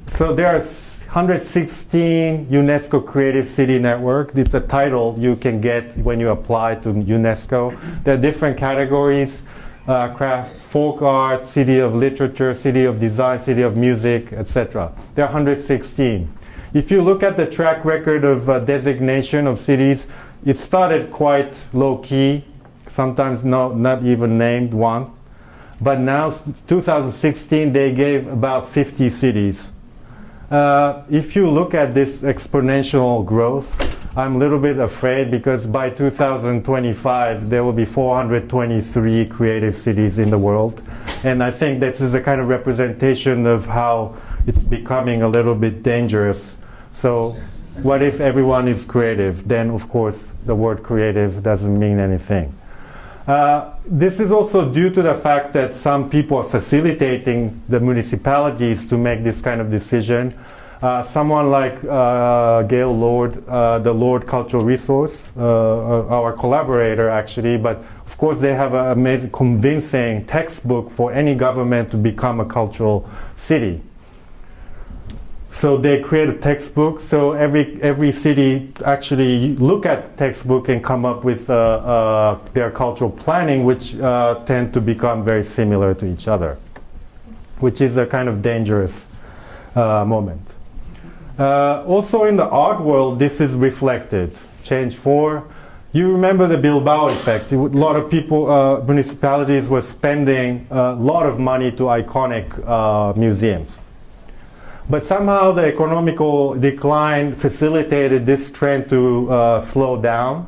B: So there are 116 UNESCO Creative City Network. It's a title you can get when you apply to UNESCO. There are different categories, crafts, folk art, city of literature, city of design, city of music, etc. There are 116. If you look at the track record of designation of cities, it started quite low-key, sometimes not even named one. But now, 2016, they gave about 50 cities. If you look at this exponential growth, I'm a little bit afraid because by 2025, there will be 423 creative cities in the world. And I think this is a kind of representation of how it's becoming a little bit dangerous. So what if everyone is creative? Then, of course, the word creative doesn't mean anything. This is also due to the fact that some people are facilitating the municipalities to make this kind of decision. Someone like Gail Lord, the Lord Cultural Resource, our collaborator actually, but of course they have an amazing, convincing textbook for any government to become a cultural city. So they create a textbook, so every city actually look at the textbook and come up with their cultural planning, which tend to become very similar to each other, which is a kind of dangerous moment. Also in the art world, this is reflected. Change 4. You remember the Bilbao effect. A lot of people, municipalities were spending a lot of money to iconic museums. But somehow the economical decline facilitated this trend to slow down.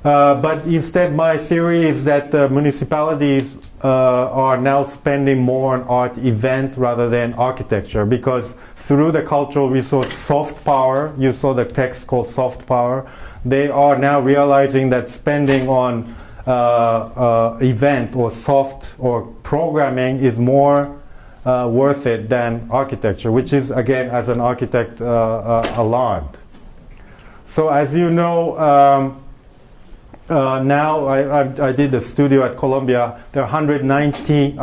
B: But instead, my theory is that municipalities are now spending more on art event rather than architecture, because through the cultural resource soft power, you saw the text called soft power, they are now realizing that spending on event or soft or programming is more worth it than architecture, which is, again, as an architect, alarmed. So as you know, now I did a studio at Colombia. There are 190,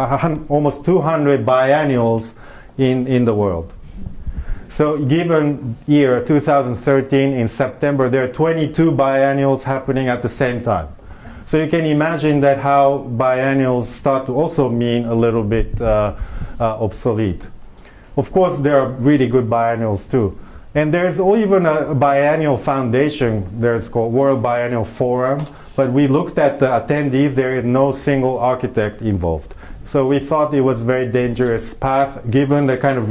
B: almost 200 biennials in the world. So given year 2013 in September, there are 22 biennials happening at the same time. So you can imagine that how biennials start to also mean a little bit obsolete. Of course, there are really good biennials too. And there's even a biennial foundation, there's called World Biennial Forum, but we looked at the attendees, there is no single architect involved. So we thought it was a very dangerous path, given the kind of,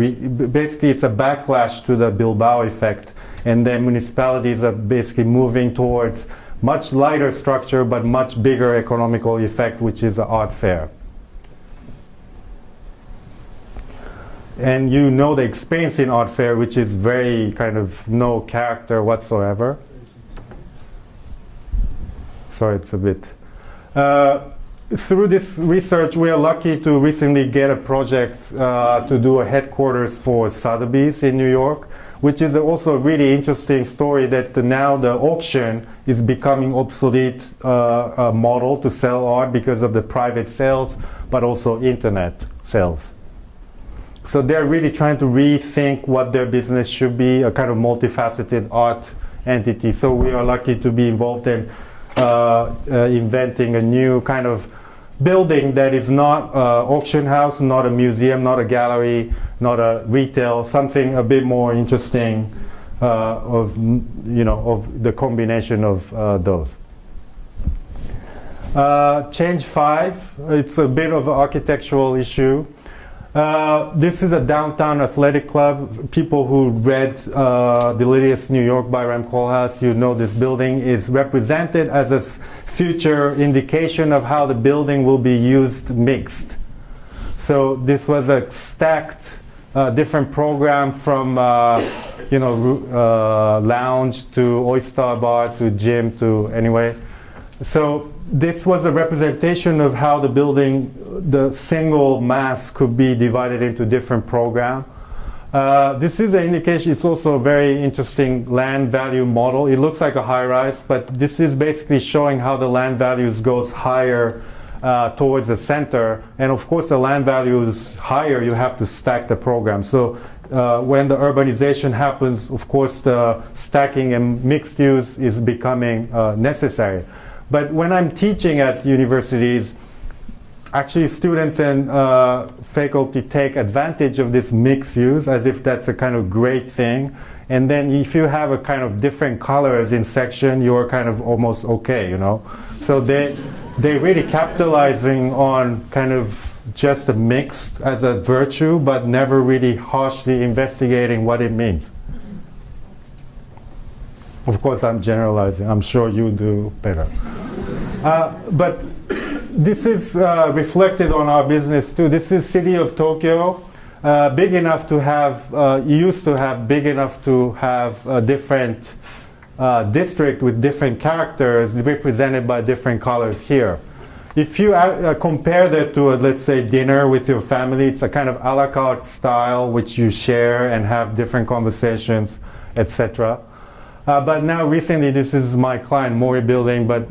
B: basically it's a backlash to the Bilbao effect, and then municipalities are basically moving towards much lighter structure, but much bigger economical effect, which is the art fair. And you know the experience in art fair, which is very kind of no character whatsoever. Sorry, it's a bit. Through this research, we are lucky to recently get a project to do a headquarters for Sotheby's in New York, which is also a really interesting story that now the auction is becoming obsolete model to sell art because of the private sales, but also internet sales. So they're really trying to rethink what their business should be, a kind of multifaceted art entity. So we are lucky to be involved in inventing a new kind of building that is not an auction house, not a museum, not a gallery, not a retail, something a bit more interesting of the combination of those. Change 5, it's a bit of an architectural issue. This is a downtown athletic club. People who read Delirious New York by Rem Koolhaas, you know this building is represented as a future indication of how the building will be used mixed. So this was a stacked different program from lounge to oyster bar to gym to anyway. So this was a representation of how the building, the single mass could be divided into different programs. This is an indication, it's also a very interesting land value model. It looks like a high-rise, but this is basically showing how the land values goes higher towards the center. And of course, the land value is higher, you have to stack the program. So when the urbanization happens, of course, the stacking and mixed use is becoming necessary. But when I'm teaching at universities, actually students and faculty take advantage of this mixed use as if that's a kind of great thing. And then if you have a kind of different colors in section, you're kind of almost okay, you know. So they're really capitalizing on kind of just a mixed as a virtue, but never really harshly investigating what it means. Of course, I'm generalizing. I'm sure you do better. But this is reflected on our business too. This is city of Tokyo, big enough to have, used to have big enough to have a different district with different characters represented by different colors here. If you compare that to, let's say, dinner with your family, it's a kind of a la carte style which you share and have different conversations, etc. But now recently, this is my client Mori building, but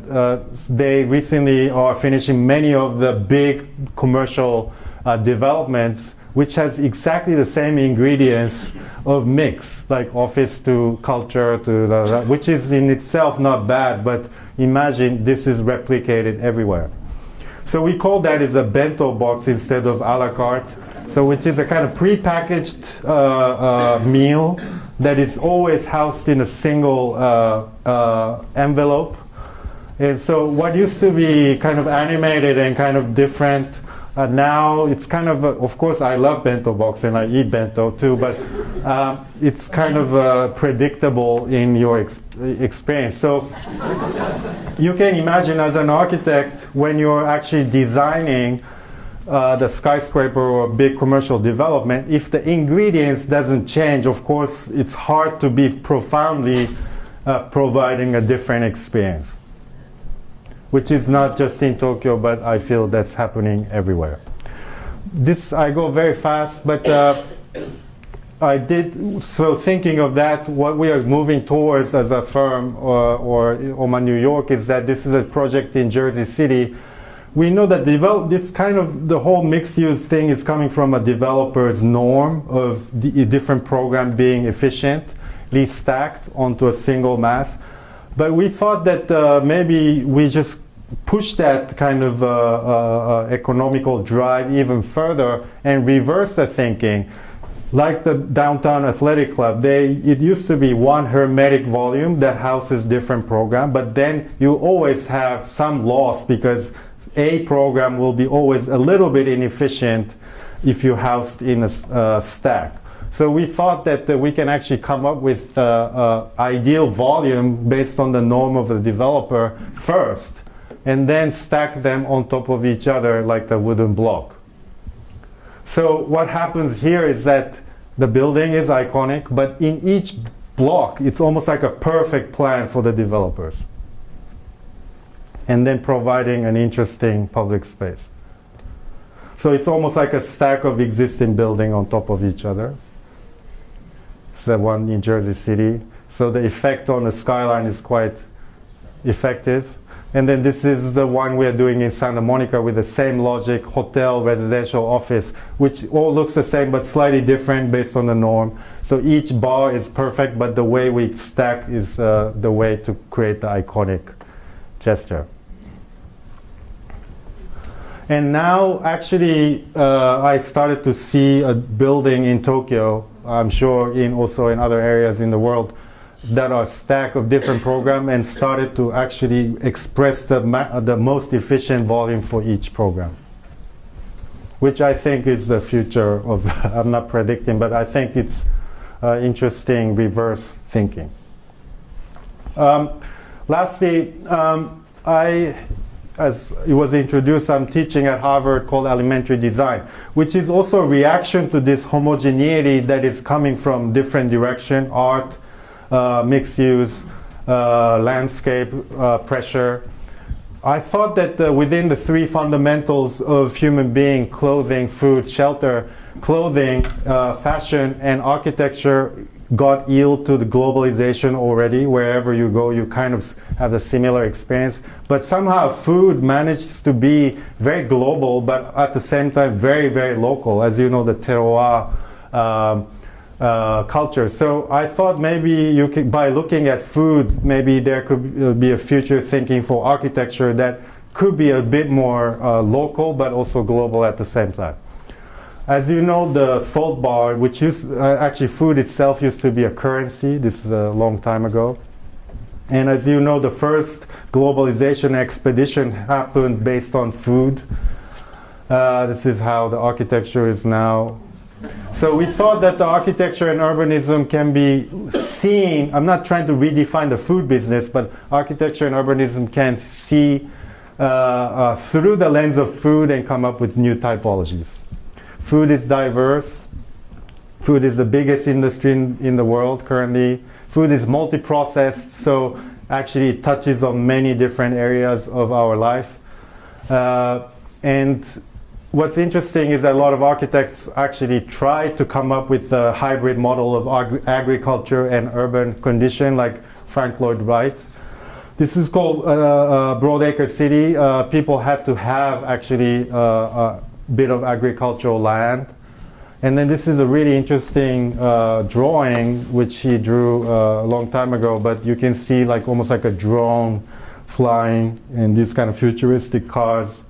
B: they recently are finishing many of the big commercial developments, which has exactly the same ingredients of mix, like office to culture to which is in itself not bad, but imagine this is replicated everywhere. So we call that as a bento box instead of a la carte, so which is a kind of pre-packaged meal that is always housed in a single envelope. And so what used to be kind of animated and kind of different Now it's kind of course I love bento box and I eat bento too, but it's kind of predictable in your experience. So you can imagine as an architect when you're actually designing the skyscraper or big commercial development, if the ingredients doesn't change, of course it's hard to be profoundly providing a different experience, which is not just in Tokyo, but I feel that's happening everywhere. I go very fast, but so thinking of that, what we are moving towards as a firm or OMA New York is that this is a project in Jersey City. We know that this kind of the whole mixed-use thing is coming from a developer's norm of the different program being efficiently stacked onto a single mass. But we thought that maybe we just push that kind of economical drive even further and reverse the thinking. Like the Downtown Athletic Club, it used to be one hermetic volume that houses different programs, but then you always have some loss because a program will be always a little bit inefficient if you housed in a stack. So we thought that we can actually come up with ideal volume based on the norm of the developer first, and then stack them on top of each other like the wooden block. So what happens here is that the building is iconic, but in each block, it's almost like a perfect plan for the developers. And then providing an interesting public space. So it's almost like a stack of existing buildings on top of each other. It's the one in Jersey City. So the effect on the skyline is quite effective. And then this is the one we're doing in Santa Monica with the same logic, hotel, residential, office, which all looks the same but slightly different based on the norm. So each bar is perfect, but the way we stack is the way to create the iconic gesture. And now actually I started to see a building in Tokyo, I'm sure also in other areas in the world, that are stack of different programs and started to actually express the most efficient volume for each program, which I think is the future of, I'm not predicting, but I think it's interesting reverse thinking. Lastly, as it was introduced, I'm teaching at Harvard called Elementary Design, which is also a reaction to this homogeneity that is coming from different direction, art, mixed use, landscape, pressure. I thought that within the three fundamentals of human being, clothing, food, shelter, clothing, fashion, and architecture got ill to the globalization already. Wherever you go, you kind of have a similar experience. But somehow food manages to be very global, but at the same time very, very local, as you know, the terroir culture. So I thought maybe you could, by looking at food, maybe there could be a future thinking for architecture that could be a bit more local, but also global at the same time. As you know, the salt bar, which actually food itself used to be a currency. This is a long time ago. And as you know, the first globalization expedition happened based on food. This is how the architecture is now. So we thought that the architecture and urbanism can be seen. I'm not trying to redefine the food business, but architecture and urbanism can see through the lens of food and come up with new typologies. Food is diverse. Food is the biggest industry in the world currently. Food is multi-processed, so actually it touches on many different areas of our life. And what's interesting is that a lot of architects actually try to come up with a hybrid model of agriculture and urban condition, like Frank Lloyd Wright. This is called Broadacre City. People had to have actually bit of agricultural land. And then this is a really interesting drawing which he drew a long time ago, but you can see like almost like a drone flying and these kind of futuristic cars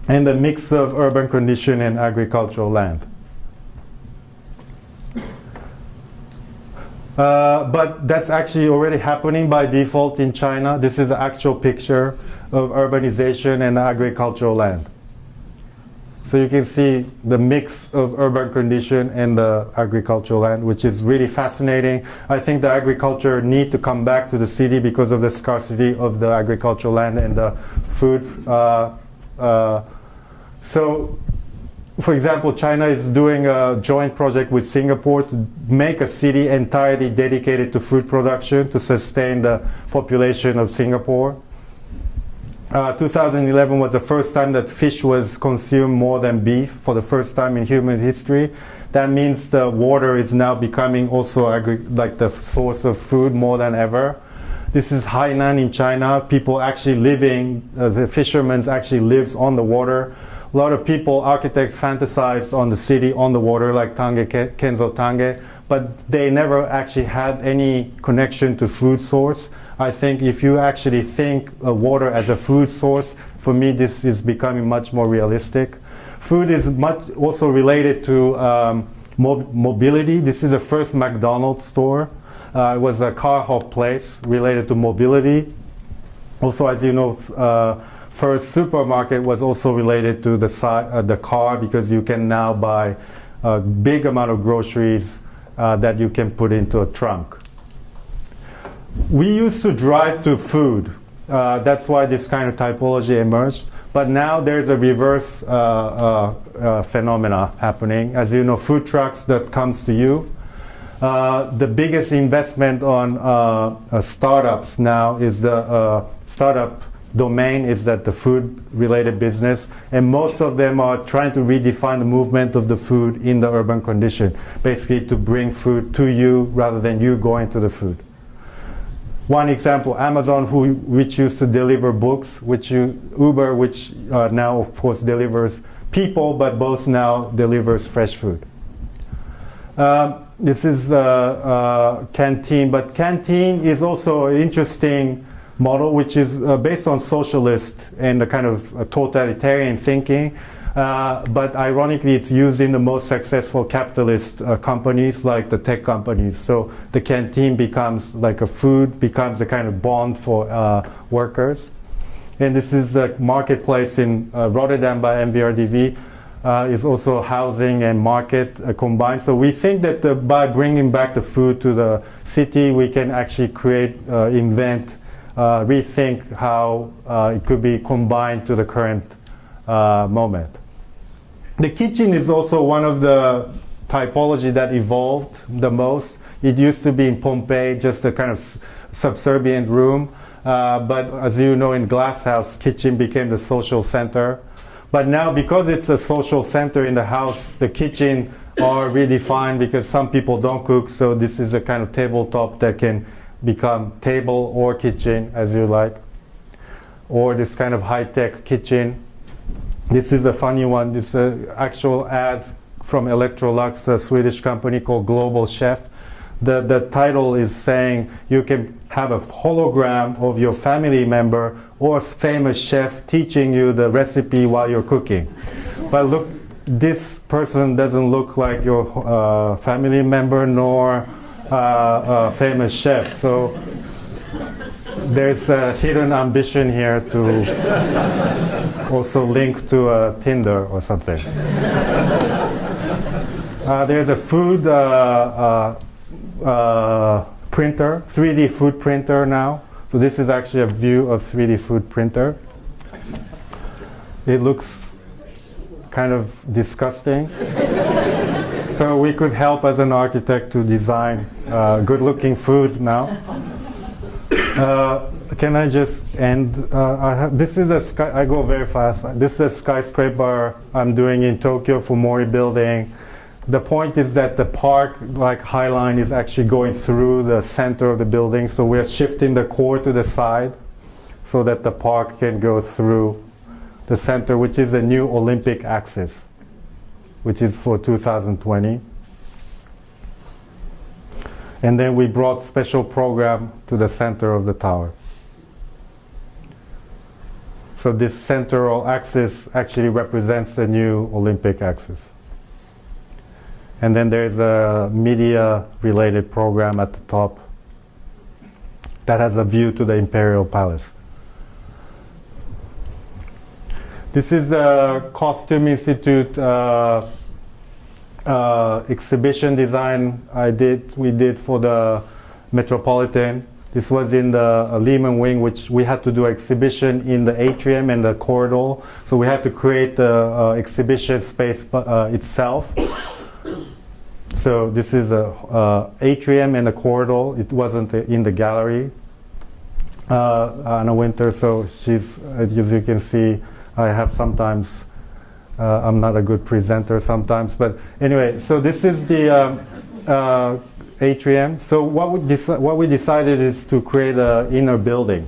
B: and the mix of urban condition and agricultural land. But that's actually already happening by default in China. This is an actual picture of urbanization and agricultural land. So you can see the mix of urban condition and the agricultural land, which is really fascinating. I think the agriculture need to come back to the city because of the scarcity of the agricultural land and the food. So, for example, China is doing a joint project with Singapore to make a city entirely dedicated to food production to sustain the population of Singapore. 2011 was the first time that fish was consumed more than beef for the first time in human history. That means the water is now becoming also like the source of food more than ever. This is Hainan in China. People actually living, the fishermen actually lives on the water. A lot of people, architects fantasize on the city on the water like Tange, Kenzo Tange, but they never actually had any connection to food source. I think if you actually think of water as a food source, for me this is becoming much more realistic. Food is much also related to mobility. This is the first McDonald's store. It was a car hop place related to mobility. Also, as you know, first supermarket was also related to the car, because you can now buy a big amount of groceries that you can put into a trunk. We used to drive to food. That's why this kind of typology emerged. But now there's a reverse phenomena happening. As you know, food trucks that comes to you. The biggest investment on startups now is the startup domain is that the food related business, and most of them are trying to redefine the movement of the food in the urban condition, basically to bring food to you rather than you going to the food. One example, Amazon, which used to deliver books, Uber, which now of course delivers people, but both now delivers fresh food. This is Canteen, but Canteen is also an interesting model, which is based on socialist and a kind of totalitarian thinking, but ironically it's used in the most successful capitalist companies like the tech companies. So the canteen becomes like a food, becomes a kind of bond for workers. And this is the marketplace in Rotterdam by MVRDV. Is also housing and market combined. So we think that by bringing back the food to the city, we can actually create, invent, rethink how it could be combined to the current moment. The kitchen is also one of the typology that evolved the most. It used to be in Pompeii, just a kind of subservient room. But as you know, in Glasshouse, kitchen became the social center. But now, because it's a social center in the house, the kitchen are redefined because some people don't cook. So this is a kind of tabletop that can become table or kitchen, as you like. Or this kind of high-tech kitchen. This is a funny one. This is an actual ad from Electrolux, a Swedish company called Global Chef. The title is saying you can have a hologram of your family member or a famous chef teaching you the recipe while you're cooking. But look, this person doesn't look like your family member nor a famous chef. So there's a hidden ambition here to also link to Tinder or something. There's a food printer, 3D food printer now. So this is actually a view of 3D food printer. It looks kind of disgusting. So we could help as an architect to design good-looking food now. Can I just end? This is I go very fast. This is a skyscraper I'm doing in Tokyo for Mori Building. The point is that the park, like High Line, is actually going through the center of the building. So we're shifting the core to the side so that the park can go through the center, which is a new Olympic axis, which is for 2020. And then we brought special program to the center of the tower. So this central axis actually represents the new Olympic axis. And then there's a media-related program at the top that has a view to the Imperial Palace. This is the Costume Institute exhibition design we did for the Metropolitan. This was in the Lehman Wing, which we had to do an exhibition in the atrium and the corridor. So we had to create the exhibition space itself. So this is a atrium and a corridor. It wasn't in the gallery. Anna Winter, so she's, as you can see, I have sometimes, I'm not a good presenter sometimes, but anyway, so this is the atrium. So what we decided is to create an inner building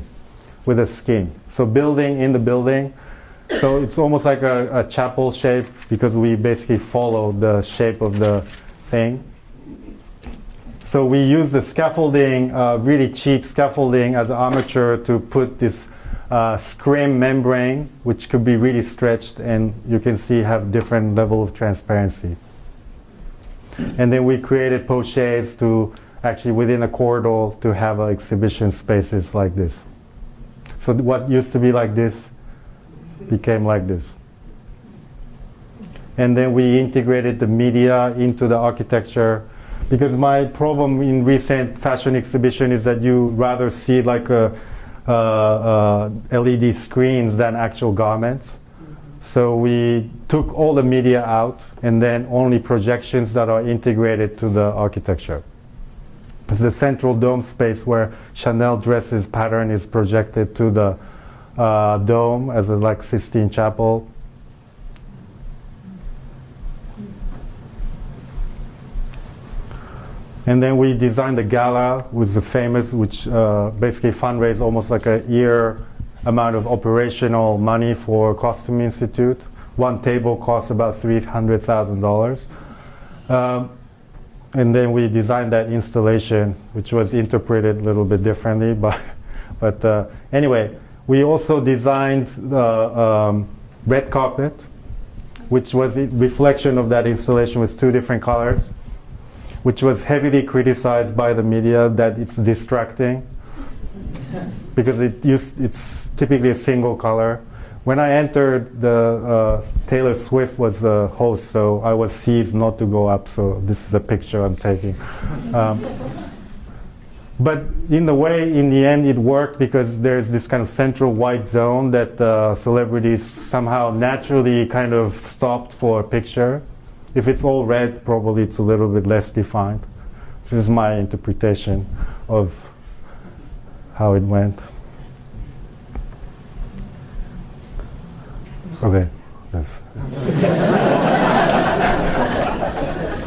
B: with a scheme. So building in the building. So it's almost like a chapel shape because we basically follow the shape of the thing. So we use the scaffolding, really cheap scaffolding as an armature to put this scrim membrane, which could be really stretched, and you can see have different level of transparency. And then we created pochets to actually within a corridor to have exhibition spaces like this. So what used to be like this became like this. And then we integrated the media into the architecture, because my problem in recent fashion exhibition is that you rather see like LED screens than actual garments. So we took all the media out and then only projections that are integrated to the architecture. It's the central dome space where Chanel dresses pattern is projected to the dome as a like Sistine Chapel. And then we designed the gala with the famous, which basically fundraised almost like a year amount of operational money for Costume Institute. One table costs about $300,000. And then we designed that installation, which was interpreted a little bit differently. But anyway, we also designed the red carpet, which was a reflection of that installation with two different colors, which was heavily criticized by the media that it's distracting because it's typically a single color. When I entered, Taylor Swift was the host, so I was seized not to go up, so this is a picture I'm taking. But in the way, in the end, it worked because there's this kind of central white zone that celebrities somehow naturally kind of stopped for a picture. If it's all red, probably it's a little bit less defined. This is my interpretation of how it went. Okay. Yes.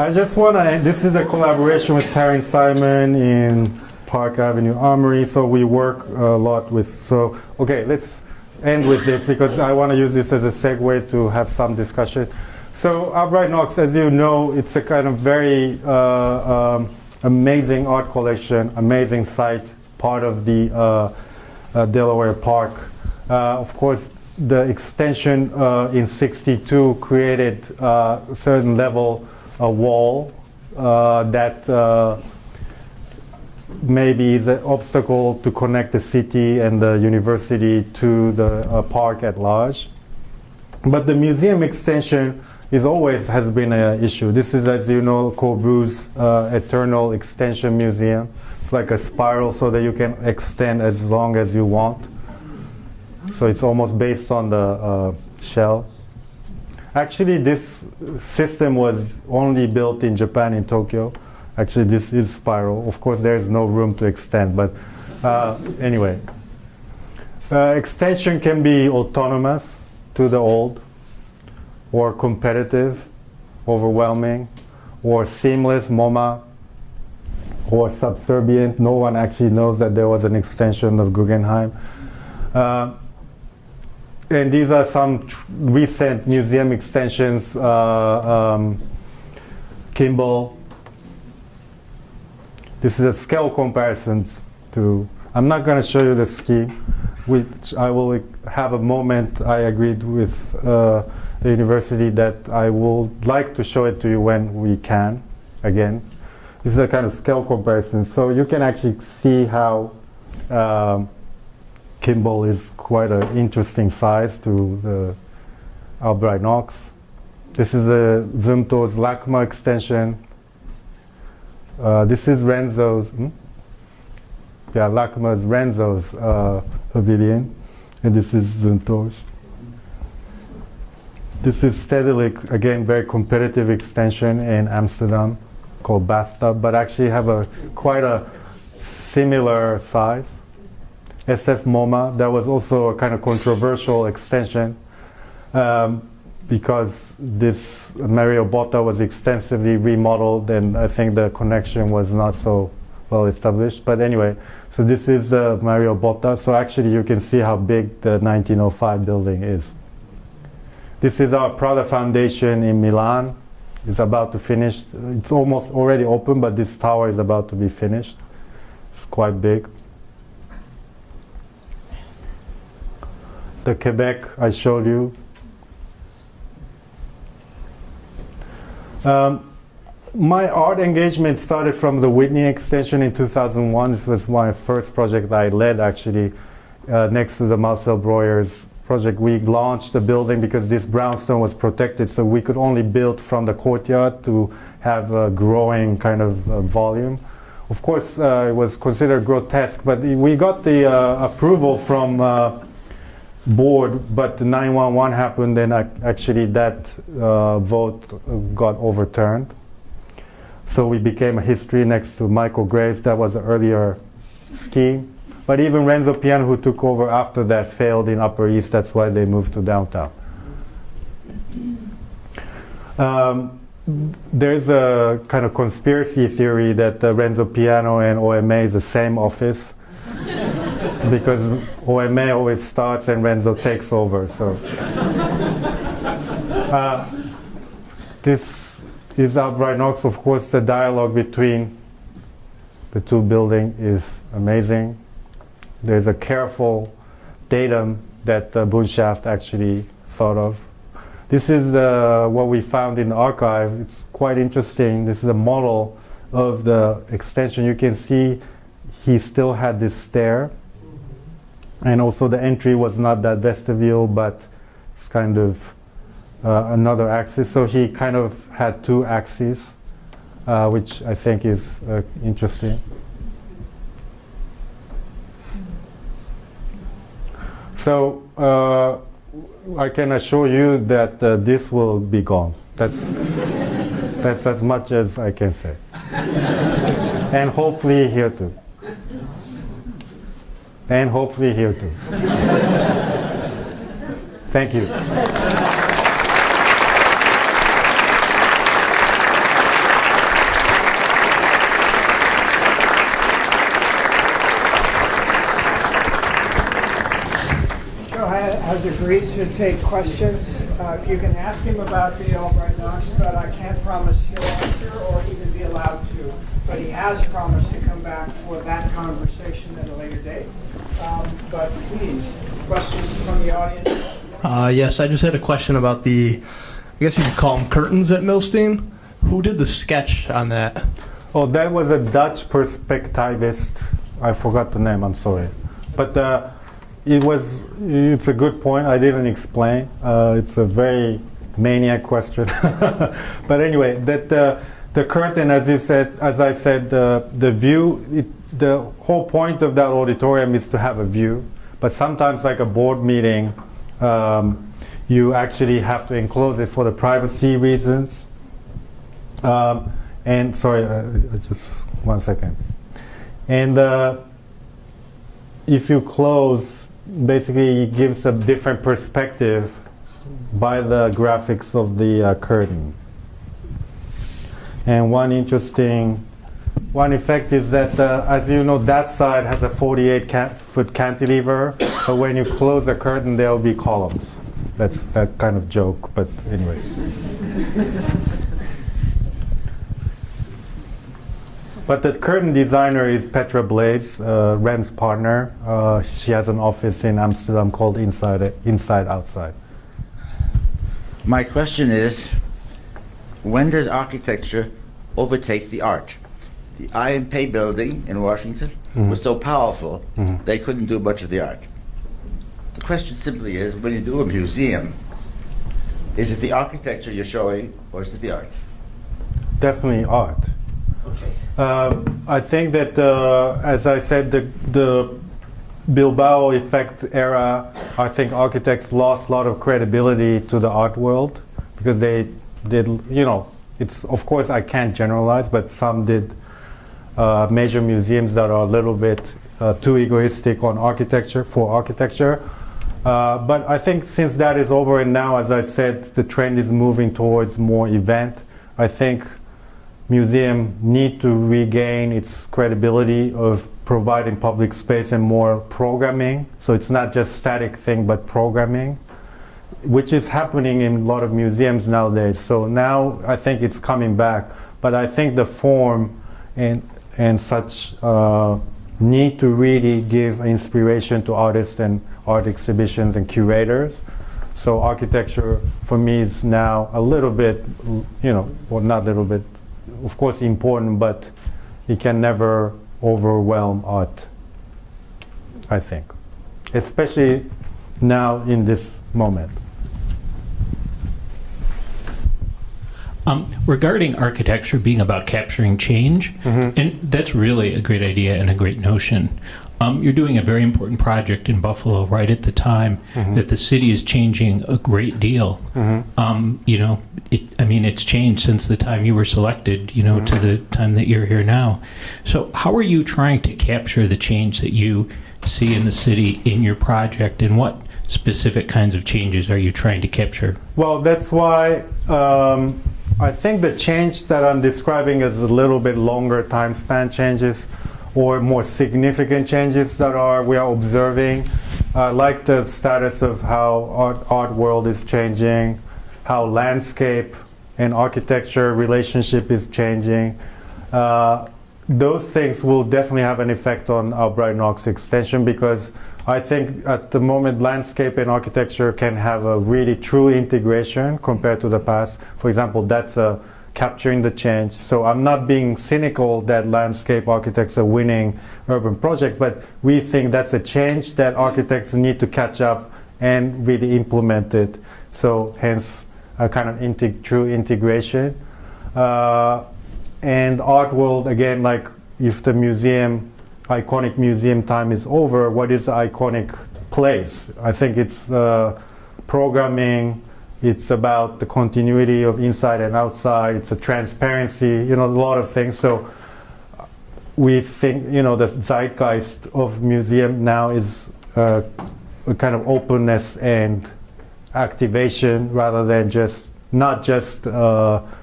B: I just want to, this is a collaboration with Taryn Simon in Park Avenue Armory, so we work a lot with, so, okay, let's end with this because I want to use this as a segue to have some discussion. So Albright-Knox, as you know, it's a kind of very amazing art collection, amazing site, part of the Delaware Park. Of course, the extension in '62 created a certain level of wall that maybe is an obstacle to connect the city and the university to the park at large. But the museum extension has been an issue. This is, as you know, Corbu's Eternal Extension Museum. It's like a spiral so that you can extend as long as you want. So it's almost based on the shell. Actually, this system was only built in Japan, in Tokyo. Actually, this is spiral. Of course, there's no room to extend, but anyway. Extension can be autonomous to the old, or competitive, overwhelming, or seamless, MoMA, or subservient. No one actually knows that there was an extension of Guggenheim. And these are some recent museum extensions. Kimball. This is a scale comparisons to, I'm not going to show you the scheme, which I will have a moment. I agreed with the university that I would like to show it to you when we can, again. This is a kind of scale comparison. So you can actually see how Kimball is quite an interesting size to the Albright-Knox. This is a Zumthor's LACMA extension. This is Renzo's, LACMA's Renzo's pavilion, and this is Zumthor's. This is steadily, again, very competitive extension in Amsterdam called Bathtub, but actually have quite a similar size. SF MoMA, that was also a kind of controversial extension because this Mario Botta was extensively remodeled, and I think the connection was not so well established. But anyway, so this is the Mario Botta. So actually you can see how big the 1905 building is. This is our Prada Foundation in Milan. It's about to finish. It's almost already open, but this tower is about to be finished. It's quite big. The Quebec I showed you. My art engagement started from the Whitney extension in 2001. This was my first project I led, actually, next to the Marcel Breuer's project. We launched the building because this brownstone was protected, so we could only build from the courtyard to have a growing kind of volume. Of course, it was considered grotesque, but we got the approval from board, but the 911 happened, and actually that vote got overturned. So we became a history next to Michael Graves. That was an earlier scheme. But even Renzo Piano, who took over after that, failed in Upper East. That's why they moved to downtown. There's a kind of conspiracy theory that Renzo Piano and OMA is the same office because OMA always starts and Renzo takes over. So this is Albright-Knox. Of course, the dialogue between the two buildings is amazing. There's a careful datum that Bunshaft actually thought of. This is what we found in the archive. It's quite interesting. This is a model of the extension. You can see he still had this stair. And also the entry was not that vestibule, but it's kind of another axis. So he kind of had two axes, which I think is interesting. So I can assure you that this will be gone. That's as much as I can say. And hopefully here too. And hopefully here too. Thank you.
A: Shohei has agreed to take questions. You can ask him about the Albright-Knox, but I can't promise he'll answer or even be allowed to. But he has promised to come back for that conversation at a later date. But please, questions from the audience?
E: Yes, I just had a question about I guess you could call them curtains at Milstein. Who did the sketch on that?
B: Oh, that was a Dutch perspectivist. I forgot the name, I'm sorry. But it's a good point. I didn't explain. It's a very maniac question. But anyway, the curtain, as I said, the view, the whole point of that auditorium is to have a view. But sometimes, like a board meeting, you actually have to enclose it for the privacy reasons. And sorry, just 1 second. And if you close, basically it gives a different perspective by the graphics of the curtain. And one effect is that, as you know, that side has a 48-foot cantilever, but when you close the curtain, there will be columns. That's that kind of joke, but anyway. But the curtain designer is Petra Blades, Rem's partner. She has an office in Amsterdam called Inside Outside.
G: My question is, when does architecture overtake the art? The IMP building in Washington was so powerful, they couldn't do much of the art. The question simply is, when you do a museum, Is it the architecture you're showing, or is it the art?
B: Definitely art. I think that, as I said, the Bilbao effect era, I think architects lost a lot of credibility to the art world because they did, it's, of course, I can't generalize, but some did major museums that are a little bit too egoistic on architecture, for architecture. But I think since that is over and now, as I said, the trend is moving towards more event. I think museum need to regain its credibility of providing public space and more programming. So it's not just static thing, but programming, which is happening in a lot of museums nowadays. So now I think it's coming back. But I think the form and such need to really give inspiration to artists and art exhibitions and curators. So architecture for me is now a little bit, well, not a little bit, of course important, but it can never overwhelm art, I think, especially now in this moment.
H: Regarding architecture being about capturing change, and that's really a great idea and a great notion. You're doing a very important project in Buffalo right at the time that the city is changing a great deal. It's changed since the time you were selected, to the time that you're here now. So how are you trying to capture the change that you see in the city in your project, and what specific kinds of changes are you trying to capture?
B: Well, that's why I think the change that I'm describing is a little bit longer time span changes or more significant changes that we are observing, like the status of how art world is changing, how landscape and architecture relationship is changing. Those things will definitely have an effect on Albright-Knox extension, because I think at the moment landscape and architecture can have a really true integration compared to the past. For example, that's capturing the change. So I'm not being cynical that landscape architects are winning urban project, but we think that's a change that architects need to catch up and really implement it. So hence a kind of true integration. And art world, again, like if the iconic museum time is over, what is the iconic place? I think it's programming, it's about the continuity of inside and outside, it's a transparency, a lot of things. So we think, the zeitgeist of museum now is a kind of openness and activation rather than not just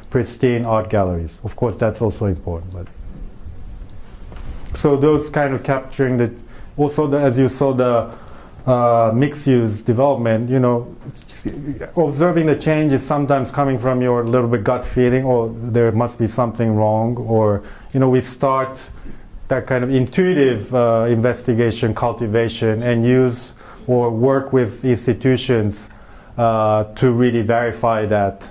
B: pristine art galleries. Of course, that's also important. But so those kind of capturing as you saw the mixed-use development, observing the change is sometimes coming from your little bit gut feeling, or there must be something wrong, or we start that kind of intuitive investigation, cultivation, and use or work with institutions to really verify that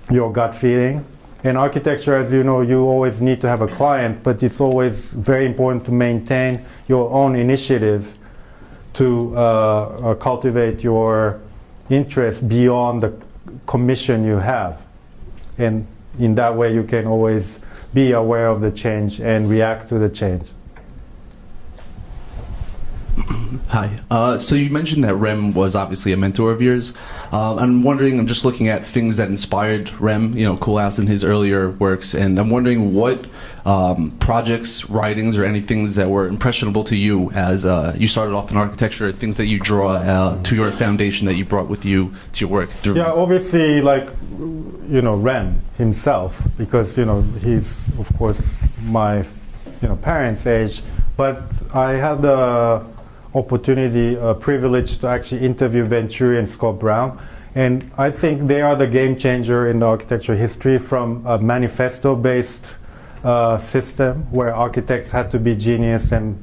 B: your gut feeling. In architecture, as you know, you always need to have a client, but it's always very important to maintain your own initiative to cultivate your interest beyond the commission you have. And in that way, you can always be aware of the change and react to the change.
I: Hi. So you mentioned that Rem was obviously a mentor of yours. I'm wondering, I'm just looking at things that inspired Rem, Koolhaas in his earlier works, and I'm wondering what projects, writings, or any things that were impressionable to you as you started off in architecture, things that you draw to your foundation that you brought with you to your work through.
B: Yeah, obviously, Rem himself, because, he's, of course, my, parents' age, but I had the opportunity, privilege to actually interview Venturi and Scott Brown. And I think they are the game changer in the architecture history, from a manifesto-based system where architects had to be genius and,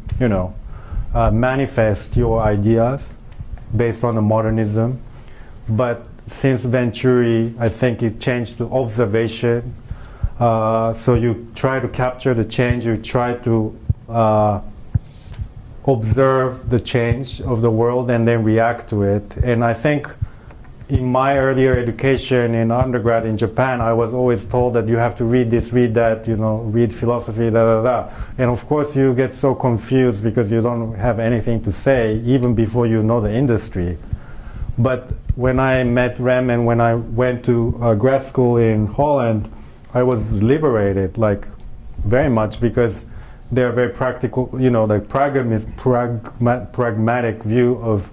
B: manifest your ideas based on the modernism. But since Venturi, I think it changed to observation. So you try to capture the change, you try to observe the change of the world and then react to it. And I think in my earlier education in undergrad in Japan, I was always told that you have to read this, read that, read philosophy, da da da. And of course you get so confused because you don't have anything to say even before you know the industry. But when I met Rem and when I went to grad school in Holland, I was liberated, like very much, because they're very practical, like pragmatic view of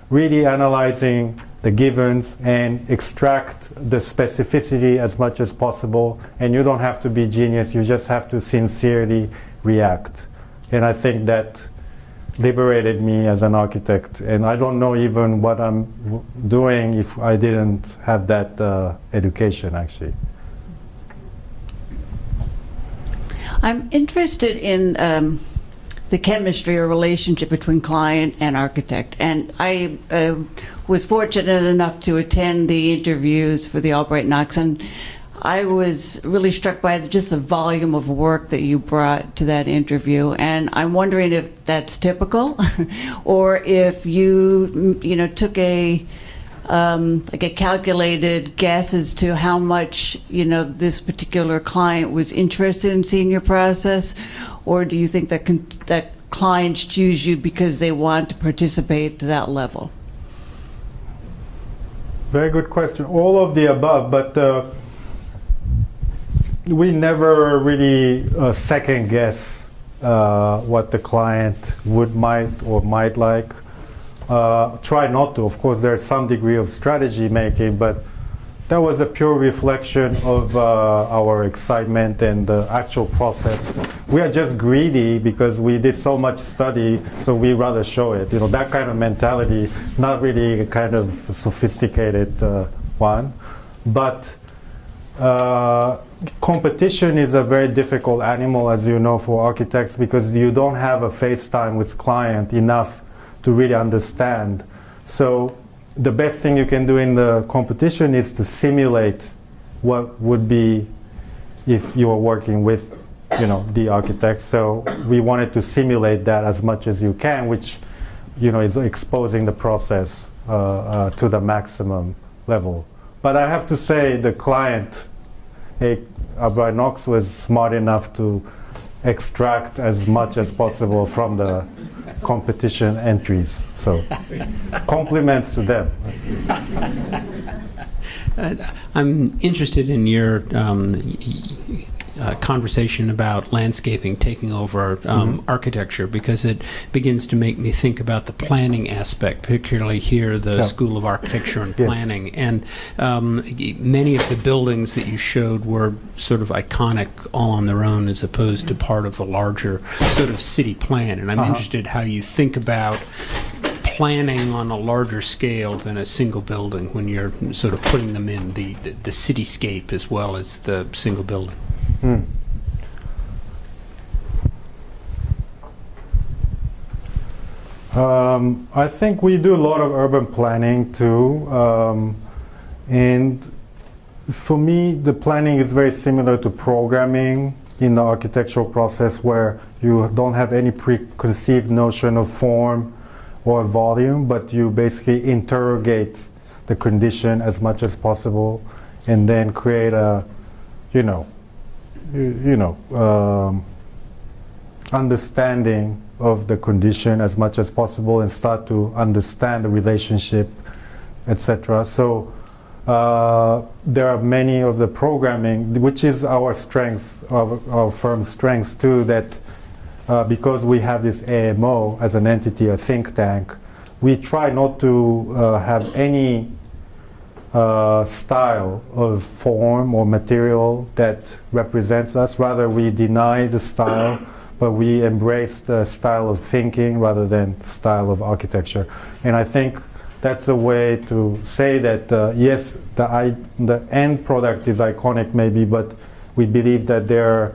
B: really analyzing the givens and extract the specificity as much as possible. And you don't have to be genius, you just have to sincerely react. And I think that liberated me as an architect. And I don't know even what I'm doing if I didn't have that education, actually.
J: I'm interested in the chemistry or relationship between client and architect. And I was fortunate enough to attend the interviews for the Albright-Knox, and I was really struck by just the volume of work that you brought to that interview. And I'm wondering if that's typical, or if you took a calculated guess as to how much this particular client was interested in seeing your process, or do you think that that clients choose you because they want to participate to that level?
B: Very good question. All of the above, but we never really second guess what the client might like. Try not to. Of course, there's some degree of strategy making, but that was a pure reflection of our excitement and the actual process. We are just greedy because we did so much study, so we rather show it. That kind of mentality, not really a kind of sophisticated one. But competition is a very difficult animal, as you know, for architects, because you don't have a face time with client enough to really understand. So the best thing you can do in the competition is to simulate what would be if you were working with the architect. So we wanted to simulate that as much as you can, which is exposing the process to the maximum level. But I have to say the client, Albright-Knox, was smart enough to extract as much as possible from the competition entries. So compliments to them.
K: I'm interested in your conversation about landscaping taking over architecture, because it begins to make me think about the planning aspect, particularly here, the School of Architecture and Planning. And many of the buildings that you showed were sort of iconic all on their own, as opposed to part of the larger sort of city plan. And I'm interested how you think about planning on a larger scale than a single building when you're sort of putting them in the cityscape as well as the single building.
B: I think we do a lot of urban planning too, and for me the planning is very similar to programming in the architectural process, where you don't have any preconceived notion of form or volume, but you basically interrogate the condition as much as possible and then create a understanding of the condition as much as possible and start to understand the relationship, etc. So there are many of the programming, which is our strength, our firm's strengths too, that because we have this AMO as an entity, a think tank, we try not to have any style of form or material that represents us. Rather, we deny the style, but we embrace the style of thinking rather than style of architecture. And I think that's a way to say that yes, the end product is iconic maybe, but we believe that they're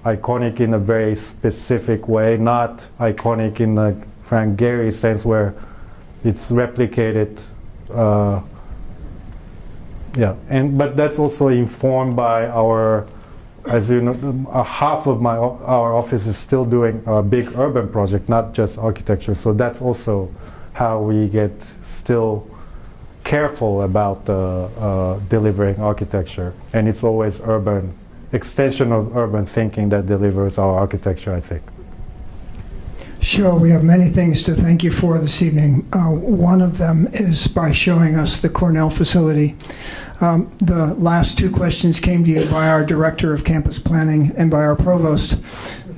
B: iconic in a very specific way, not iconic in the Frank Gehry sense where it's replicated. But that's also informed by our, as you know, half of our office is still doing a big urban project, not just architecture. So that's also how we get still careful about delivering architecture, and it's always urban extension of urban thinking that delivers our architecture, I think.
A: Sure, we have many things to thank you for this evening. One of them is by showing us the Cornell facility. The last two questions came to you by our Director of Campus Planning and by our Provost,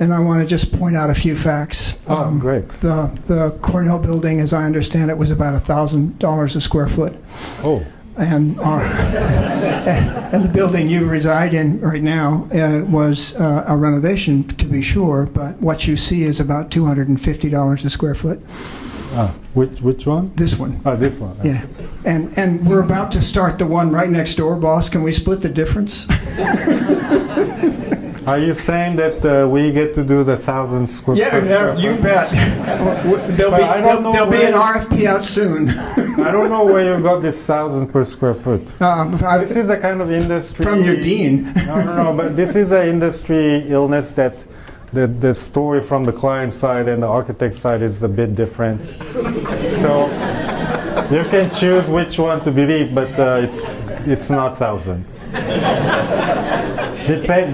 A: and I want to just point out a few facts.
B: Great.
A: The Cornell building, as I understand it, was about $1,000 a square foot.
B: Oh.
A: And and the building you reside in right now was a renovation, to be sure, but what you see is about $250 a square foot.
B: Which one?
A: This one.
B: This one.
A: Yeah. And we're about to start the one right next door, boss. Can we split the difference?
B: Are you saying that we get to do the 1,000 square foot?
A: Yeah, you bet. There'll be an RFP out soon.
B: I don't know where you got this 1,000 per square foot. This is a kind of industry.
A: From your dean.
B: No, but this is an industry illness that the story from the client side and the architect side is a bit different. So you can choose which one to believe, but it's not 1,000.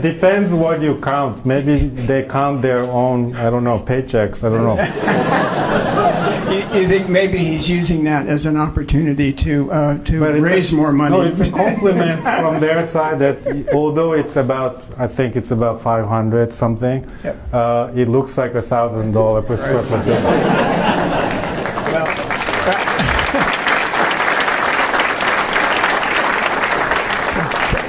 B: Depends what you count. Maybe they count their own, I don't know, paychecks. I don't know.
A: You think maybe he's using that as an opportunity to raise more money?
B: No, it's a compliment from their side that although I think it's about 500 something,
A: yep.
B: It looks like $1,000 per square foot.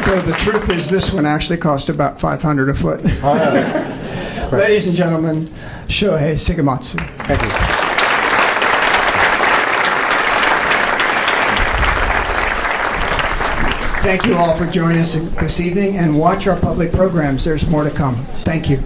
A: So the truth is, this one actually cost about $500 a foot.
B: Oh, yeah.
A: Ladies and gentlemen, Shohei Shigematsu.
B: Thank you.
A: Thank you all for joining us this evening, and watch our public programs. There's more to come. Thank you.